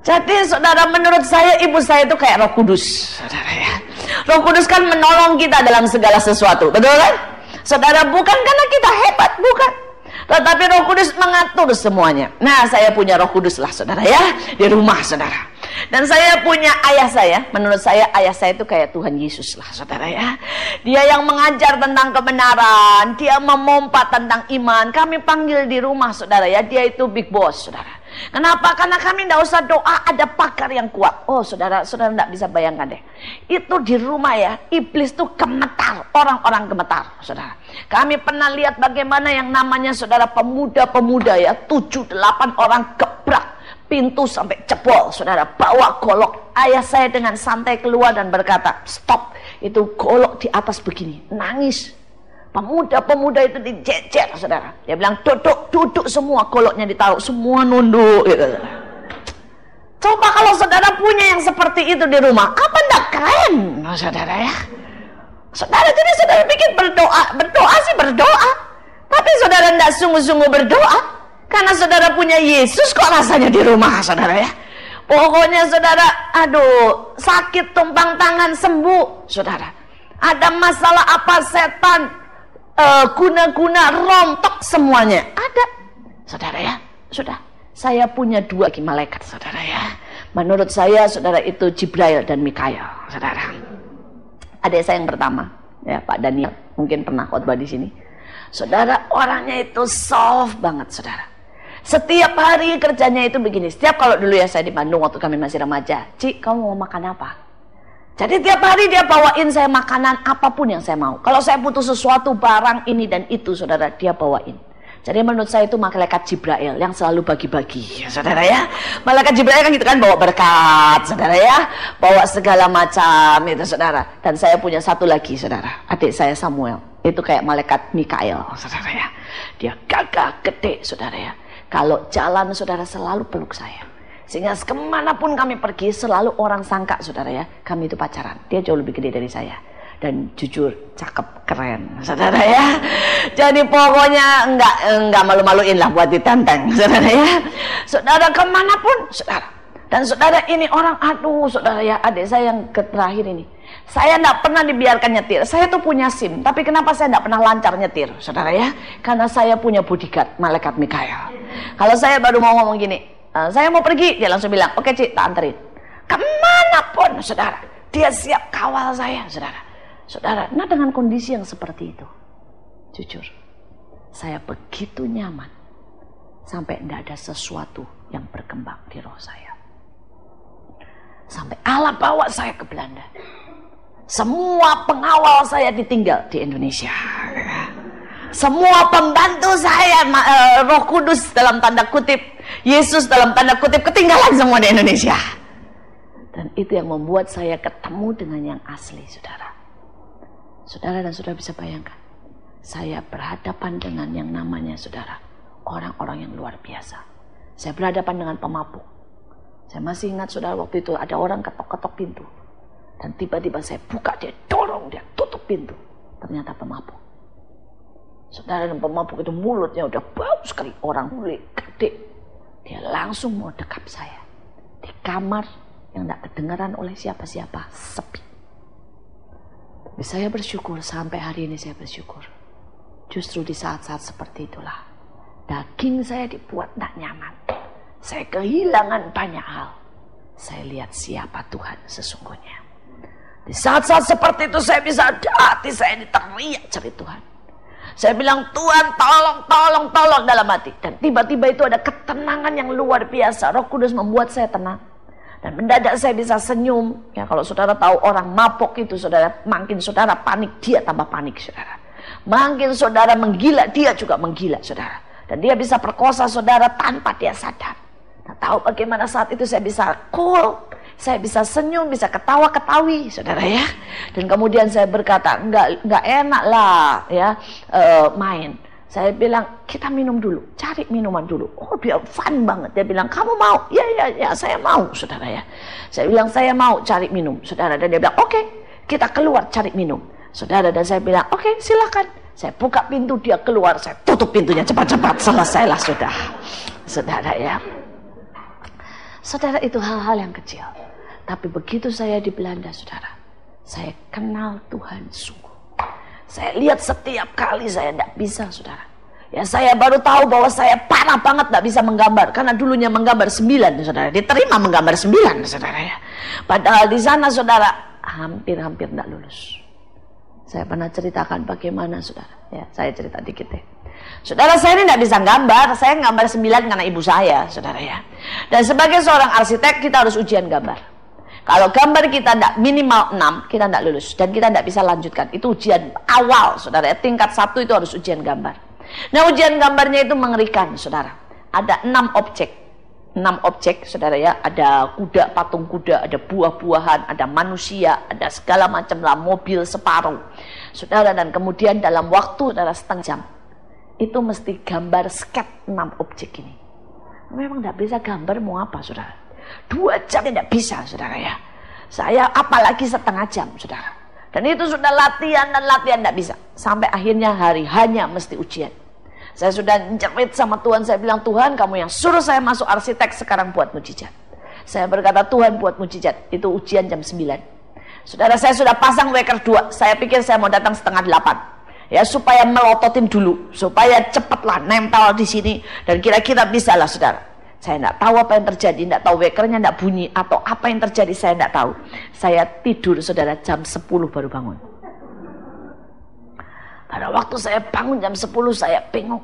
Jadi saudara, menurut saya ibu saya itu kayak Roh Kudus, saudara ya. Roh Kudus kan menolong kita dalam segala sesuatu, betul kan? Saudara, bukan karena kita hebat, bukan. Tetapi Roh Kudus mengatur semuanya. Nah, saya punya Roh Kudus lah, saudara ya, di rumah, saudara. Dan saya punya ayah saya. Menurut saya ayah saya itu kayak Tuhan Yesus lah, saudara ya. Dia yang mengajar tentang kebenaran, dia memompa tentang iman. Kami panggil di rumah, saudara ya, dia itu big boss, saudara. Kenapa? Karena kami tidak usah doa, ada pakar yang kuat. Oh saudara tidak bisa bayangkan deh. Itu di rumah ya, iblis tuh gemetar, orang-orang gemetar, saudara. Kami pernah lihat bagaimana yang namanya, saudara, pemuda-pemuda ya, 7-8 orang gebrak pintu sampai jebol, saudara, bawa golok. Ayah saya dengan santai keluar dan berkata, stop, itu golok di atas begini, nangis. Pemuda-pemuda itu dijejer, saudara. Dia bilang, duduk semua, goloknya ditaruh, semua nunduk gitu, saudara. Coba kalau saudara punya yang seperti itu di rumah, apa enggak keren, saudara ya? Saudara, jadi saudara pikir berdoa sih berdoa, tapi saudara enggak sungguh-sungguh berdoa, karena saudara punya Yesus kok rasanya di rumah, saudara ya. Pokoknya saudara, aduh, sakit tumpang tangan sembuh, saudara. Ada masalah apa, setan guna-guna rontok semuanya ada, saudara ya. Sudah, saya punya 2 malaikat, saudara ya. Menurut saya, saudara, itu Jibril dan Mikael, saudara. Adik saya yang pertama ya, Pak Daniel, mungkin pernah khotbah di sini. Saudara, orangnya itu soft banget, saudara. Setiap hari kerjanya itu begini. Setiap kalau dulu ya saya di Bandung waktu kami masih remaja, Cik, kamu mau makan apa? Jadi tiap hari dia bawain saya makanan apapun yang saya mau. Kalau saya butuh sesuatu barang ini dan itu, saudara, dia bawain. Jadi menurut saya itu malaikat Jibril yang selalu bagi-bagi, ya, saudara ya. Malaikat Jibril kan gitu kan, bawa berkat, saudara ya. Bawa segala macam itu, saudara. Dan saya punya satu lagi, saudara, adik saya Samuel. Itu kayak malaikat Mikael, saudara ya. Dia gagah gede, saudara ya. Kalau jalan, saudara, selalu peluk saya. Sehingga kemanapun kami pergi, selalu orang sangka, saudara ya, kami itu pacaran. Dia jauh lebih gede dari saya. Dan jujur, cakep, keren, saudara ya. Jadi pokoknya enggak malu-maluin lah buat ditantang, saudara ya. Saudara kemanapun, saudara. Dan saudara ini orang, aduh saudara ya, adik saya yang terakhir ini. Saya enggak pernah dibiarkan nyetir. Saya tuh punya SIM, tapi kenapa saya enggak pernah lancar nyetir, saudara ya? Karena saya punya bodyguard, malaikat Mikael. Kalau saya baru mau ngomong gini, saya mau pergi, dia langsung bilang, oke Cik, tak anterin. Kemanapun, saudara, dia siap kawal saya, saudara. Saudara, nah dengan kondisi yang seperti itu, jujur, saya begitu nyaman, sampai tidak ada sesuatu yang berkembang di roh saya. Sampai Allah bawa saya ke Belanda. Semua pengawal saya ditinggal di Indonesia. Semua pembantu saya, Roh Kudus dalam tanda kutip, Yesus dalam tanda kutip, ketinggalan semua di Indonesia. Dan itu yang membuat saya ketemu dengan yang asli, saudara. Saudara dan saudara bisa bayangkan, saya berhadapan dengan yang namanya, saudara, orang-orang yang luar biasa. Saya berhadapan dengan pemabuk. Saya masih ingat, saudara, waktu itu ada orang ketok-ketok pintu. Dan tiba-tiba saya buka, dia dorong, dia tutup pintu. Ternyata pemabuk. Saudara, dan pemabuk itu mulutnya udah bau sekali. Orang mulut gede. Dia langsung mau dekap saya. Di kamar yang tidak kedengaran oleh siapa-siapa, sepi. Tapi saya bersyukur, sampai hari ini saya bersyukur. Justru di saat-saat seperti itulah, daging saya dibuat tidak nyaman. Saya kehilangan banyak hal. Saya lihat siapa Tuhan sesungguhnya. Di saat-saat seperti itu saya bisa, hati saya diteriak cari Tuhan. Saya bilang, Tuhan tolong dalam hati. Dan tiba-tiba itu ada ketenangan yang luar biasa. Roh Kudus membuat saya tenang. Dan mendadak saya bisa senyum. Ya, kalau saudara tahu orang mabok itu, saudara, makin saudara panik, dia tambah panik, saudara. Makin saudara menggila, dia juga menggila, saudara. Dan dia bisa perkosa saudara tanpa dia sadar. Nah, tahu bagaimana saat itu saya bisa cool, saya bisa senyum, bisa ketawa-ketawi, saudara ya. Dan kemudian saya berkata, enggak enak lah ya main. Saya bilang, kita minum dulu, cari minuman dulu. Oh, dia fun banget. Dia bilang, kamu mau? Ya, saya mau, saudara ya. Saya bilang, saya mau cari minum, saudara. Dan dia bilang, oke, kita keluar cari minum, saudara. Dan saya bilang, oke, silakan. Saya buka pintu, dia keluar, saya tutup pintunya cepat-cepat, selesailah sudah, saudara ya. Saudara, itu hal-hal yang kecil. Tapi begitu saya di Belanda, saudara, saya kenal Tuhan sungguh. Saya lihat setiap kali saya tidak bisa, saudara. Ya, saya baru tahu bahwa saya parah banget tidak bisa menggambar. Karena dulunya menggambar 9, saudara. Diterima menggambar 9, saudara ya. Padahal di sana, saudara, hampir-hampir tidak lulus. Saya pernah ceritakan bagaimana, saudara. Ya, saya cerita dikit ya. Saudara, saya ini tidak bisa gambar. Saya gambar 9 karena ibu saya, saudara ya. Dan sebagai seorang arsitek, kita harus ujian gambar. Kalau gambar kita tidak minimal 6, kita tidak lulus. Dan kita tidak bisa lanjutkan. Itu ujian awal, saudara. Tingkat 1 itu harus ujian gambar. Nah, ujian gambarnya itu mengerikan, saudara. Ada 6 objek. 6 objek, saudara ya. Ada kuda, patung kuda, ada buah-buahan, ada manusia, ada segala macam lah, mobil separuh, saudara. Dan kemudian dalam waktu, saudara, setengah jam, itu mesti gambar sket 6 objek ini. Memang tidak bisa gambar mau apa, saudara. 2 jam tidak bisa, saudara ya. Saya apalagi setengah jam, saudara. Dan itu sudah latihan dan latihan tidak bisa. Sampai akhirnya hari hanya mesti ujian. Saya sudah jerit sama Tuhan, saya bilang, Tuhan, kamu yang suruh saya masuk arsitek, sekarang buat mujizat. Saya berkata, Tuhan, buat mujizat. Itu ujian jam 9. Saudara, saya sudah pasang waker 2. Saya pikir saya mau datang setengah 8. Ya, supaya melototin dulu, supaya cepatlah nempel di sini, dan kira-kira bisa lah, saudara. Saya tidak tahu apa yang terjadi, tidak tahu wakernya tidak bunyi, atau apa yang terjadi saya tidak tahu. Saya tidur, saudara, jam 10 baru bangun. Pada waktu saya bangun jam 10, saya bingung.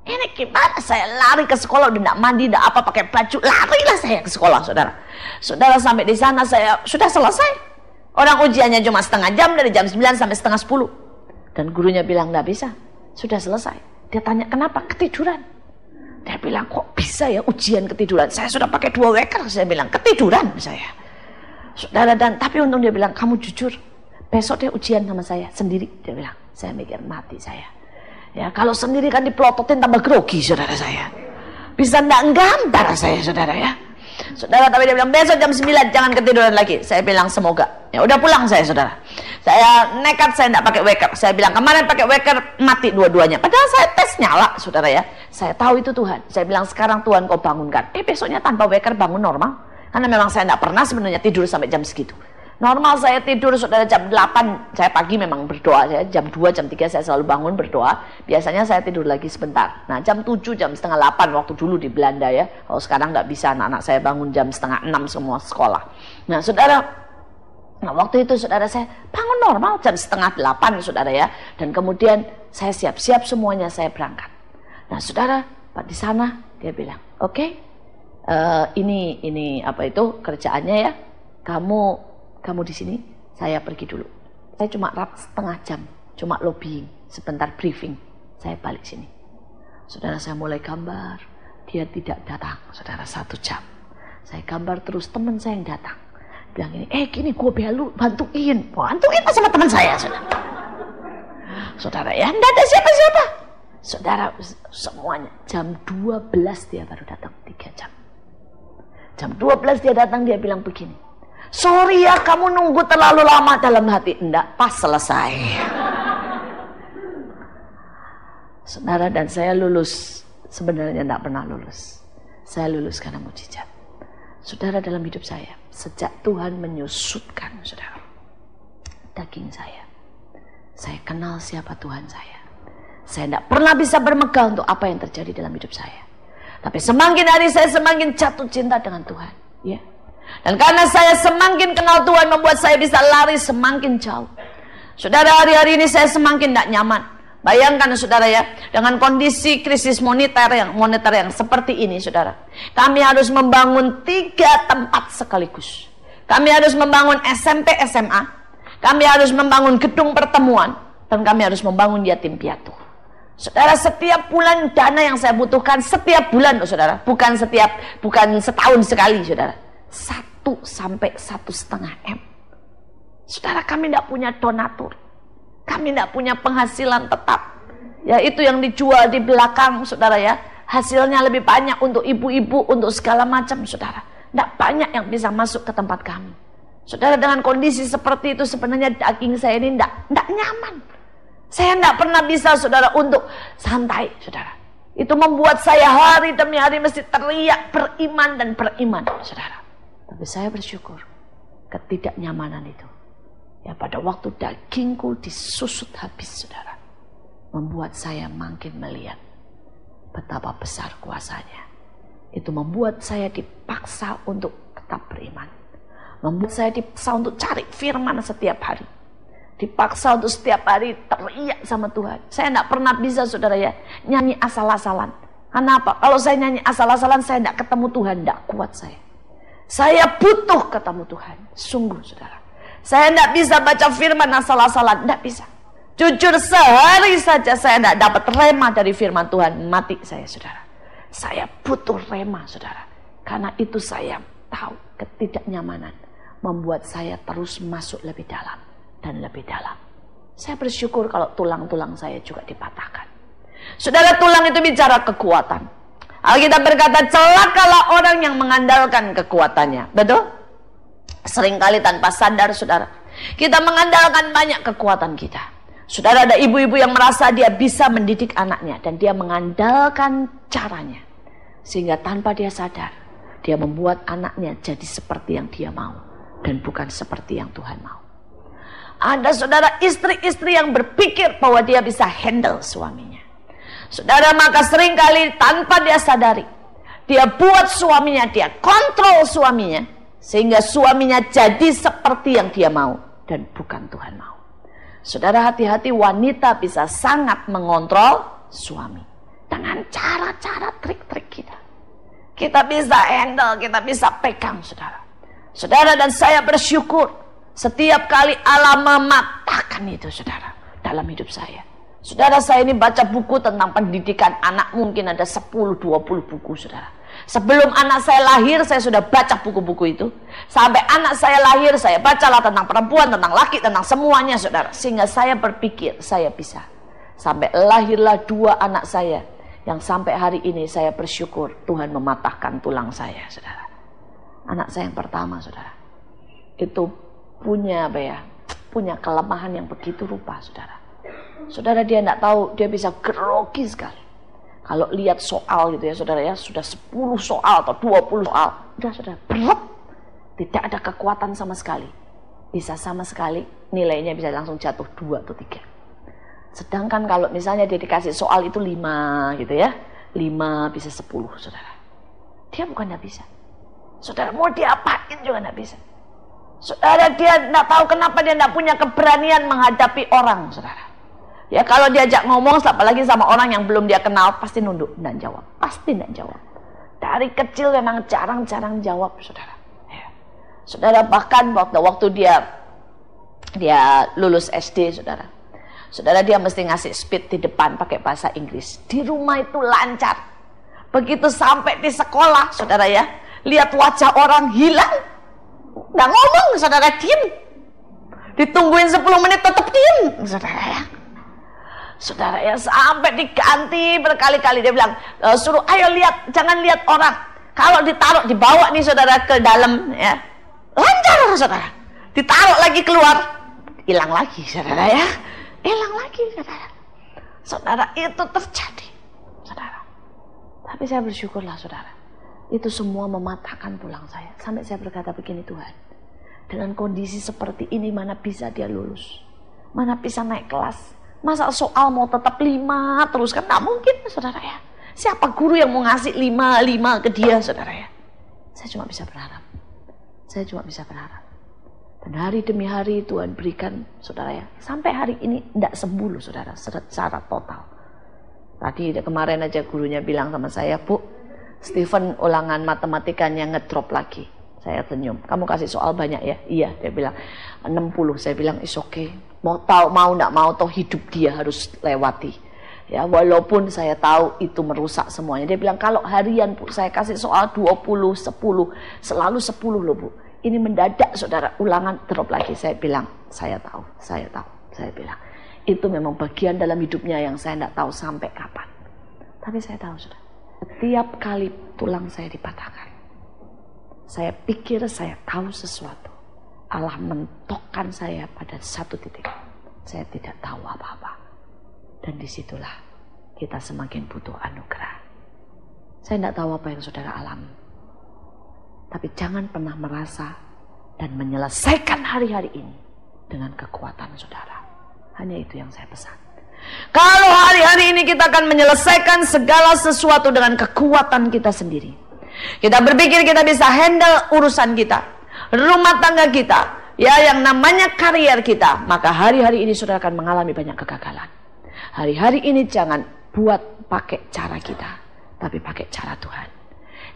Ini gimana? Saya lari ke sekolah, udah tidak mandi, tidak apa, pakai baju, larilah saya ke sekolah, saudara. Saudara, sampai di sana saya sudah selesai. Orang ujiannya cuma setengah jam, dari jam 9 sampai setengah 10. Dan gurunya bilang tidak bisa, sudah selesai. Dia tanya kenapa? Ketiduran. Dia bilang kok bisa ya ujian ketiduran? Saya sudah pakai 2 weker, saya bilang ketiduran saya. Saudara, dan tapi untung dia bilang kamu jujur. Besok dia ujian sama saya sendiri, dia bilang. Saya mikir mati saya. Ya, kalau sendiri kan dipelototin tambah grogi, saudara saya. Bisa ndak gambar saya, saudara ya. Saudara, tapi dia bilang besok jam 9 jangan ketiduran lagi. Saya bilang semoga. Ya udah pulang saya, saudara. Saya nekat, saya ndak pakai weker. Saya bilang kemarin pakai weker mati dua-duanya. Padahal saya tes nyala, saudara ya. Saya tahu itu Tuhan. Saya bilang sekarang Tuhan kau bangunkan. Besoknya tanpa weker bangun normal. Karena memang saya ndak pernah sebenarnya tidur sampai jam segitu. Normal saya tidur, saudara, jam 8. Saya pagi memang berdoa. Saya jam 2, jam 3 saya selalu bangun berdoa. Biasanya saya tidur lagi sebentar. Nah, jam 7, jam setengah 8 waktu dulu di Belanda ya. Kalau sekarang nggak bisa, anak-anak saya bangun jam setengah 6 semua sekolah. Nah, saudara, waktu itu saudara saya bangun normal jam setengah 8, saudara ya. Dan kemudian saya siap-siap semuanya, saya berangkat. Nah, saudara, Pak di sana dia bilang, oke, ini apa itu kerjaannya ya. Kamu di sini, saya pergi dulu. Saya cuma setengah jam, cuma lobbying, sebentar briefing. Saya balik sini. Saudara, saya mulai gambar. Dia tidak datang, saudara, 1 jam. Saya gambar terus, teman saya yang datang. Bilang ini, gini gue bantuin sama teman saya, saudara. Saudara ya, enggak ada siapa-siapa. Saudara, semuanya. Jam 12 dia baru datang, 3 jam. Jam 12 dia datang, dia bilang begini. Sorry ya, kamu nunggu terlalu lama. Dalam hati, enggak, pas selesai. Saudara, dan saya lulus. Sebenarnya enggak pernah lulus. Saya lulus karena mujizat. Saudara, dalam hidup saya, sejak Tuhan menyusutkan, saudara, daging saya kenal siapa Tuhan saya. Saya enggak pernah bisa bermegah untuk apa yang terjadi dalam hidup saya. Tapi semakin hari saya semakin jatuh cinta dengan Tuhan. Ya. Dan karena saya semakin kenal Tuhan, membuat saya bisa lari semakin jauh. Saudara, hari-hari ini saya semakin tidak nyaman. Bayangkan saudara ya, dengan kondisi krisis moneter yang seperti ini, saudara. Kami harus membangun 3 tempat sekaligus. Kami harus membangun SMP, SMA. Kami harus membangun gedung pertemuan. Dan kami harus membangun yatim piatu. Saudara, setiap bulan dana yang saya butuhkan, setiap bulan, saudara. Bukan setahun sekali, saudara. 1 sampai 1,5 M. Saudara, kami tidak punya donatur. Kami tidak punya penghasilan tetap. Ya, itu yang dijual di belakang, saudara ya. Hasilnya lebih banyak untuk ibu-ibu, untuk segala macam, saudara. Tidak banyak yang bisa masuk ke tempat kami. Saudara, dengan kondisi seperti itu sebenarnya daging saya ini tidak nyaman. Saya tidak pernah bisa, saudara, untuk santai, saudara. Itu membuat saya hari demi hari mesti teriak beriman dan beriman, saudara. Tapi saya bersyukur ketidaknyamanan itu. Ya, pada waktu dagingku disusut habis, saudara, membuat saya makin melihat betapa besar kuasanya. Itu membuat saya dipaksa untuk tetap beriman. Membuat saya dipaksa untuk cari firman setiap hari. Dipaksa untuk setiap hari teriak sama Tuhan. Saya tidak pernah bisa, saudara ya, nyanyi asal-asalan. Kenapa? Kalau saya nyanyi asal-asalan, saya tidak ketemu Tuhan, tidak kuat saya. Saya butuh ketemu Tuhan. Sungguh, saudara. Saya tidak bisa baca firman asal-asalan. Tidak bisa. Jujur, sehari saja saya tidak dapat rema dari firman Tuhan. Mati saya, saudara. Saya butuh rema, saudara. Karena itu saya tahu ketidaknyamanan membuat saya terus masuk lebih dalam dan lebih dalam. Saya bersyukur kalau tulang-tulang saya juga dipatahkan. Saudara, tulang itu bicara kekuatan. Alkitab berkata, celakalah orang yang mengandalkan kekuatannya. Betul? Seringkali tanpa sadar, saudara, kita mengandalkan banyak kekuatan kita. Saudara, ada ibu-ibu yang merasa dia bisa mendidik anaknya dan dia mengandalkan caranya. Sehingga tanpa dia sadar, dia membuat anaknya jadi seperti yang dia mau dan bukan seperti yang Tuhan mau. Ada, saudara, istri-istri yang berpikir bahwa dia bisa handle suaminya. Saudara, maka seringkali tanpa dia sadari, dia buat suaminya, dia kontrol suaminya, sehingga suaminya jadi seperti yang dia mau dan bukan Tuhan mau. Saudara, hati-hati, wanita bisa sangat mengontrol suami. dengan cara-cara trik-trik kita. Kita bisa handle, kita bisa pegang, saudara. Saudara dan saya bersyukur setiap kali Allah mematahkan itu, saudara, dalam hidup saya. Saudara, saya ini baca buku tentang pendidikan anak, mungkin ada 10-20 buku, saudara. Sebelum anak saya lahir, saya sudah baca buku-buku itu. Sampai anak saya lahir, saya bacalah tentang perempuan, tentang laki, tentang semuanya, saudara. Sehingga saya berpikir, saya bisa. Sampai lahirlah 2 anak saya, yang sampai hari ini saya bersyukur Tuhan mematahkan tulang saya, saudara. Anak saya yang pertama, saudara, itu punya punya kelemahan yang begitu rupa, saudara. Saudara, dia tidak tahu, dia bisa grogi sekali. Kalau lihat soal gitu ya, saudara ya, sudah 10 soal atau 20 soal, udah saudara, berat. Tidak ada kekuatan sama sekali. Bisa sama sekali, nilainya bisa langsung jatuh 2 atau 3. Sedangkan kalau misalnya dia dikasih soal itu 5 gitu ya, 5 bisa 10, saudara. Dia bukan tidak bisa. Saudara, mau diapain juga tidak bisa. Saudara, dia tidak tahu kenapa dia tidak punya keberanian menghadapi orang, saudara. Ya, kalau diajak ngomong, apalagi sama orang yang belum dia kenal, pasti nunduk, tidak jawab. Pasti tidak jawab. Dari kecil memang jarang-jarang jawab, saudara. Ya. Saudara, bahkan waktu dia lulus SD, saudara. Saudara, dia mesti ngasih speed di depan pakai bahasa Inggris. Di rumah itu lancar. Begitu sampai di sekolah, saudara ya, lihat wajah orang hilang, nggak ngomong, saudara, diem. Ditungguin 10 menit tetap diem, saudara ya. Saudara ya, sampai diganti berkali-kali. Dia bilang, suruh ayo lihat, jangan lihat orang. Kalau ditaruh, dibawa nih saudara ke dalam ya, lancar, saudara. Ditaruh lagi keluar, hilang lagi, saudara ya. Hilang lagi, saudara. Saudara, itu terjadi, saudara. Tapi saya bersyukurlah, saudara. Itu semua mematahkan tulang saya. Sampai saya berkata begini, Tuhan, dengan kondisi seperti ini mana bisa dia lulus? Mana bisa naik kelas? Masa soal mau tetap 5 terus? Kan gak mungkin, saudara ya. Siapa guru yang mau ngasih 5 ke dia, saudara ya? Saya cuma bisa berharap. Saya cuma bisa berharap. Dan hari demi hari Tuhan berikan, saudara ya. Sampai hari ini tidak sembuh loh, saudara, secara total. Tadi kemarin aja gurunya bilang sama saya, Bu, Stephen ulangan matematikanya ngedrop lagi. Saya senyum. Kamu kasih soal banyak ya? Iya, dia bilang 60. Saya bilang is okay. Mau enggak mau toh hidup dia harus lewati. Ya, walaupun saya tahu itu merusak semuanya. Dia bilang kalau harian, Bu, saya kasih soal 20, 10, selalu 10 loh, Bu. Ini mendadak, saudara, ulangan drop lagi. Saya bilang, saya tahu. Saya bilang, itu memang bagian dalam hidupnya yang saya enggak tahu sampai kapan. Tapi saya tahu, saudara. Setiap kali tulang saya dipatahkan, saya pikir saya tahu sesuatu. Allah mentokkan saya pada satu titik. Saya tidak tahu apa-apa. Dan disitulah kita semakin butuh anugerah. Saya tidak tahu apa yang saudara alami. Tapi jangan pernah merasa dan menyelesaikan hari-hari ini dengan kekuatan saudara. Hanya itu yang saya pesan. Kalau hari-hari ini kita akan menyelesaikan segala sesuatu dengan kekuatan kita sendiri. Kita berpikir kita bisa handle urusan kita, rumah tangga kita, ya, yang namanya karier kita, maka hari-hari ini saudara akan mengalami banyak kegagalan. Hari-hari ini jangan buat pakai cara kita, tapi pakai cara Tuhan.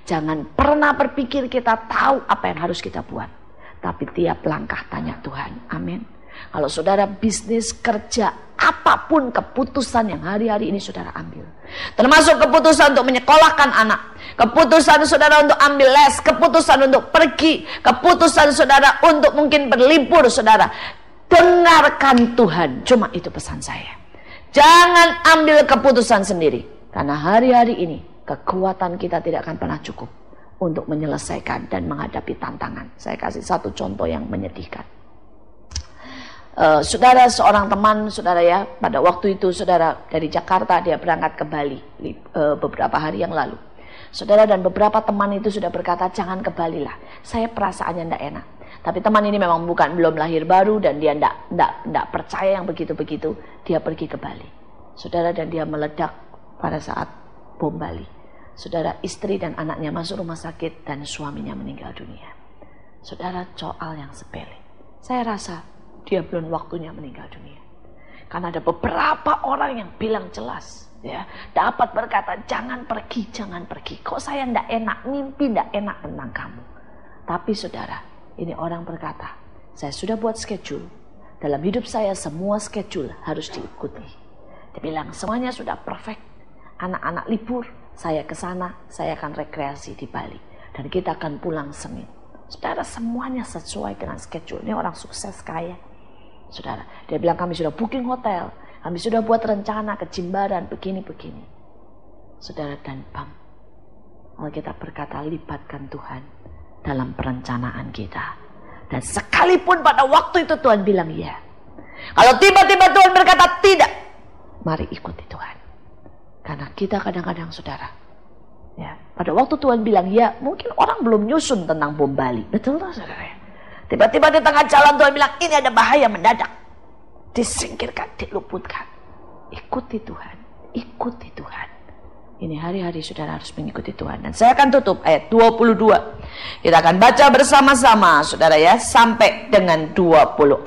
Jangan pernah berpikir kita tahu apa yang harus kita buat, tapi tiap langkah tanya Tuhan. Amin. Kalau saudara bisnis, kerja, apapun keputusan yang hari-hari ini saudara ambil, termasuk keputusan untuk menyekolahkan anak, keputusan saudara untuk ambil les, keputusan untuk pergi, keputusan saudara untuk mungkin berlibur, saudara, dengarkan Tuhan. Cuma itu pesan saya. Jangan ambil keputusan sendiri, karena hari-hari ini kekuatan kita tidak akan pernah cukup untuk menyelesaikan dan menghadapi tantangan. Saya kasih satu contoh yang menyedihkan. Saudara, seorang teman saudara ya, pada waktu itu saudara dari Jakarta dia berangkat ke Bali beberapa hari yang lalu. Saudara, dan beberapa teman itu sudah berkata jangan ke Bali lah, saya perasaannya tidak enak. Tapi teman ini memang belum lahir baru dan dia tidak percaya yang begitu-begitu. Dia pergi ke Bali, saudara, dan dia meledak pada saat bom Bali. Saudara, istri dan anaknya masuk rumah sakit dan suaminya meninggal dunia. Saudara, soal yang sepele. Saya rasa dia belum waktunya meninggal dunia. Karena ada beberapa orang yang bilang jelas, Ya, dapat berkata, jangan pergi, jangan pergi. Kok saya tidak enak, mimpi tidak enak tentang kamu. Tapi saudara, ini orang berkata, saya sudah buat schedule. Dalam hidup saya semua schedule harus diikuti. Dia bilang semuanya sudah perfect. Anak-anak libur, saya ke sana, saya akan rekreasi di Bali. Dan kita akan pulang Senin. Saudara, semuanya sesuai dengan schedule. Ini orang sukses kaya. Saudara, dia bilang kami sudah booking hotel. Kami sudah buat rencana ke Jimbaran, begini-begini. Saudara, dan bam, Alkitab berkata, libatkan Tuhan dalam perencanaan kita. Dan sekalipun pada waktu itu Tuhan bilang ya. Kalau tiba-tiba Tuhan berkata tidak, mari ikuti Tuhan. Karena kita kadang-kadang saudara, ya, pada waktu Tuhan bilang ya, mungkin orang belum nyusun tentang bom Bali. Betul tak saudara? Tiba-tiba di tengah jalan Tuhan bilang ini ada bahaya mendadak. Disingkirkan, diluputkan. Ikuti Tuhan, ikuti Tuhan. Ini hari-hari saudara harus mengikuti Tuhan. Dan saya akan tutup ayat 22. Kita akan baca bersama-sama saudara ya, sampai dengan 24.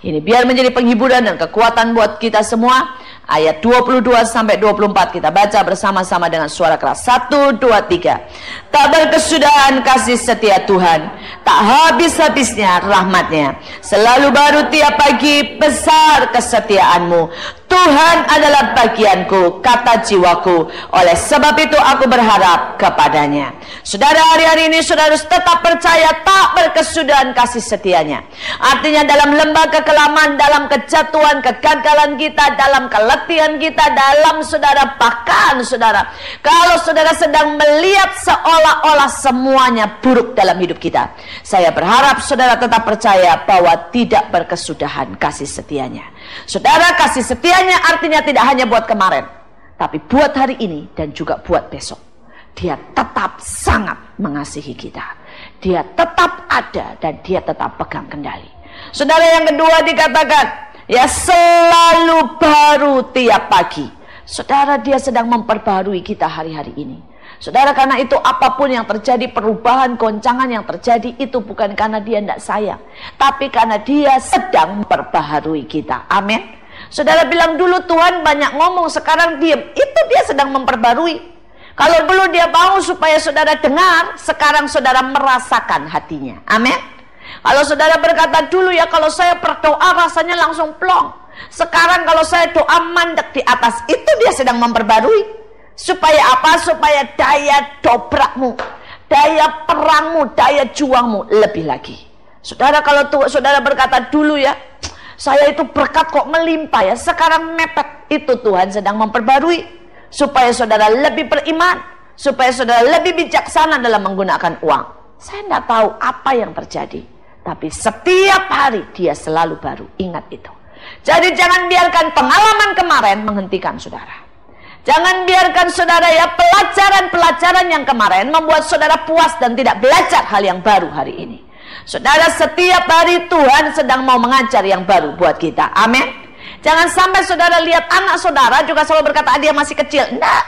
Ini biar menjadi penghiburan dan kekuatan buat kita semua. Ayat 22 sampai 24 kita baca bersama-sama dengan suara keras. 1, 2, 3. Tak berkesudahan kasih setia Tuhan, tak habis-habisnya rahmatnya. Selalu baru tiap pagi, besar kesetiaanmu. Tuhan adalah bagianku, kata jiwaku. Oleh sebab itu aku berharap kepadanya. Saudara, hari-hari ini saudara harus tetap percaya tak berkesudahan kasih setianya. Artinya dalam lembah kekelaman, dalam kejatuhan, kegagalan kita, dalam keletihan kita, dalam saudara, bahkan saudara, kalau saudara sedang melihat seolah-olah semuanya buruk dalam hidup kita, saya berharap saudara tetap percaya bahwa tidak berkesudahan kasih setianya. Saudara, kasih setianya artinya tidak hanya buat kemarin, tapi buat hari ini dan juga buat besok. Dia tetap sangat mengasihi kita. Dia tetap ada dan dia tetap pegang kendali. Saudara, yang kedua dikatakan, ya, selalu baru tiap pagi. Saudara, dia sedang memperbarui kita hari-hari ini. Saudara, karena itu apapun yang terjadi, perubahan, goncangan yang terjadi, itu bukan karena dia tidak sayang, tapi karena dia sedang memperbaharui kita. Amin. Saudara bilang dulu Tuhan banyak ngomong, sekarang diam. Itu dia sedang memperbarui. Kalau dulu dia mau supaya saudara dengar, sekarang saudara merasakan hatinya. Amin. Kalau saudara berkata dulu ya, kalau saya berdoa rasanya langsung plong. Sekarang kalau saya doa mandek di atas, itu dia sedang memperbarui. Supaya apa? Supaya daya dobrakmu, daya perangmu, daya juangmu lebih lagi. Saudara, kalau saudara berkata dulu ya, saya itu berkat kok melimpah ya, sekarang mepet, itu Tuhan sedang memperbarui. Supaya saudara lebih beriman, supaya saudara lebih bijaksana dalam menggunakan uang. Saya tidak tahu apa yang terjadi, tapi setiap hari dia selalu baru. Ingat itu. Jadi jangan biarkan pengalaman kemarin menghentikan saudara. Jangan biarkan saudara ya, pelajaran-pelajaran yang kemarin membuat saudara puas dan tidak belajar hal yang baru hari ini. Saudara, setiap hari Tuhan sedang mau mengajar yang baru buat kita. Amin. Jangan sampai saudara lihat anak saudara juga selalu berkata dia masih kecil. Enggak.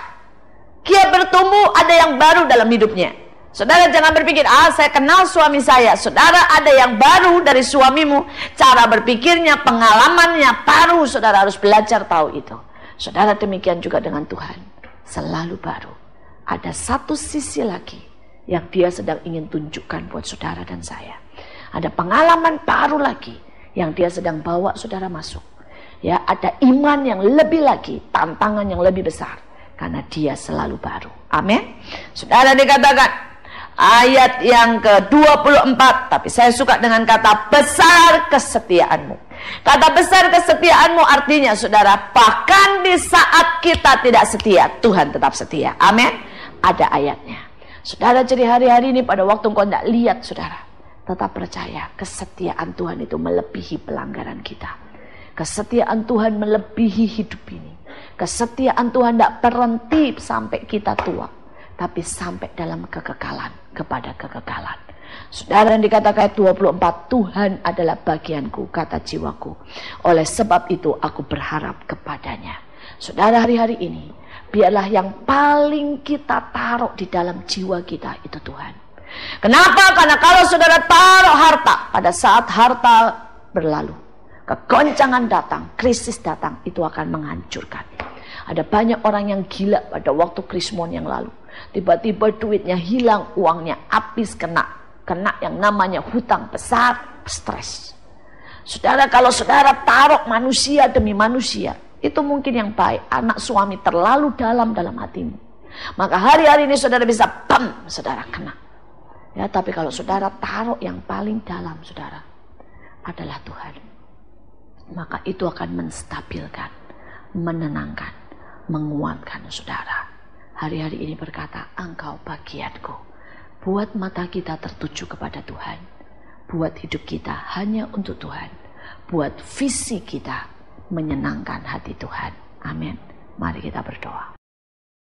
Dia bertumbuh, ada yang baru dalam hidupnya. Saudara jangan berpikir, saya kenal suami saya. Saudara, ada yang baru dari suamimu. Cara berpikirnya, pengalamannya baru. Saudara harus belajar tahu itu. Saudara, demikian juga dengan Tuhan. Selalu baru. Ada satu sisi lagi yang dia sedang ingin tunjukkan buat saudara dan saya. Ada pengalaman baru lagi yang dia sedang bawa saudara masuk. Ya, ada iman yang lebih lagi, tantangan yang lebih besar. Karena dia selalu baru. Amin. Saudara, dikatakan ayat yang ke-24, tapi saya suka dengan kata besar kesetiaanmu. Kata besar kesetiaanmu artinya saudara, bahkan di saat kita tidak setia, Tuhan tetap setia. Amin. Ada ayatnya. Saudara, jadi hari-hari ini pada waktu engkau tidak lihat saudara, tetap percaya kesetiaan Tuhan itu melebihi pelanggaran kita. Kesetiaan Tuhan melebihi hidup ini. Kesetiaan Tuhan tidak berhenti sampai kita tua, tapi sampai dalam kekekalan, kepada kekekalan. Saudara, yang dikatakan ayat 24, Tuhan adalah bagianku, kata jiwaku. Oleh sebab itu aku berharap kepadanya. Saudara, hari-hari ini biarlah yang paling kita taruh di dalam jiwa kita itu Tuhan. Kenapa? Karena kalau saudara taruh harta, pada saat harta berlalu, kegoncangan datang, krisis datang, itu akan menghancurkan. Ada banyak orang yang gila pada waktu Krismon yang lalu. Tiba-tiba duitnya hilang, uangnya habis, kena yang namanya hutang besar, stres. Saudara, kalau saudara taruh manusia demi manusia, itu mungkin yang baik. Anak suami terlalu dalam hatimu, maka hari-hari ini saudara bisa saudara kena. Ya, tapi kalau saudara taruh yang paling dalam saudara adalah Tuhan, maka itu akan menstabilkan, menenangkan, menguatkan saudara. Hari-hari ini berkata, Engkau bagianku. Buat mata kita tertuju kepada Tuhan. Buat hidup kita hanya untuk Tuhan. Buat visi kita menyenangkan hati Tuhan. Amin. Mari kita berdoa.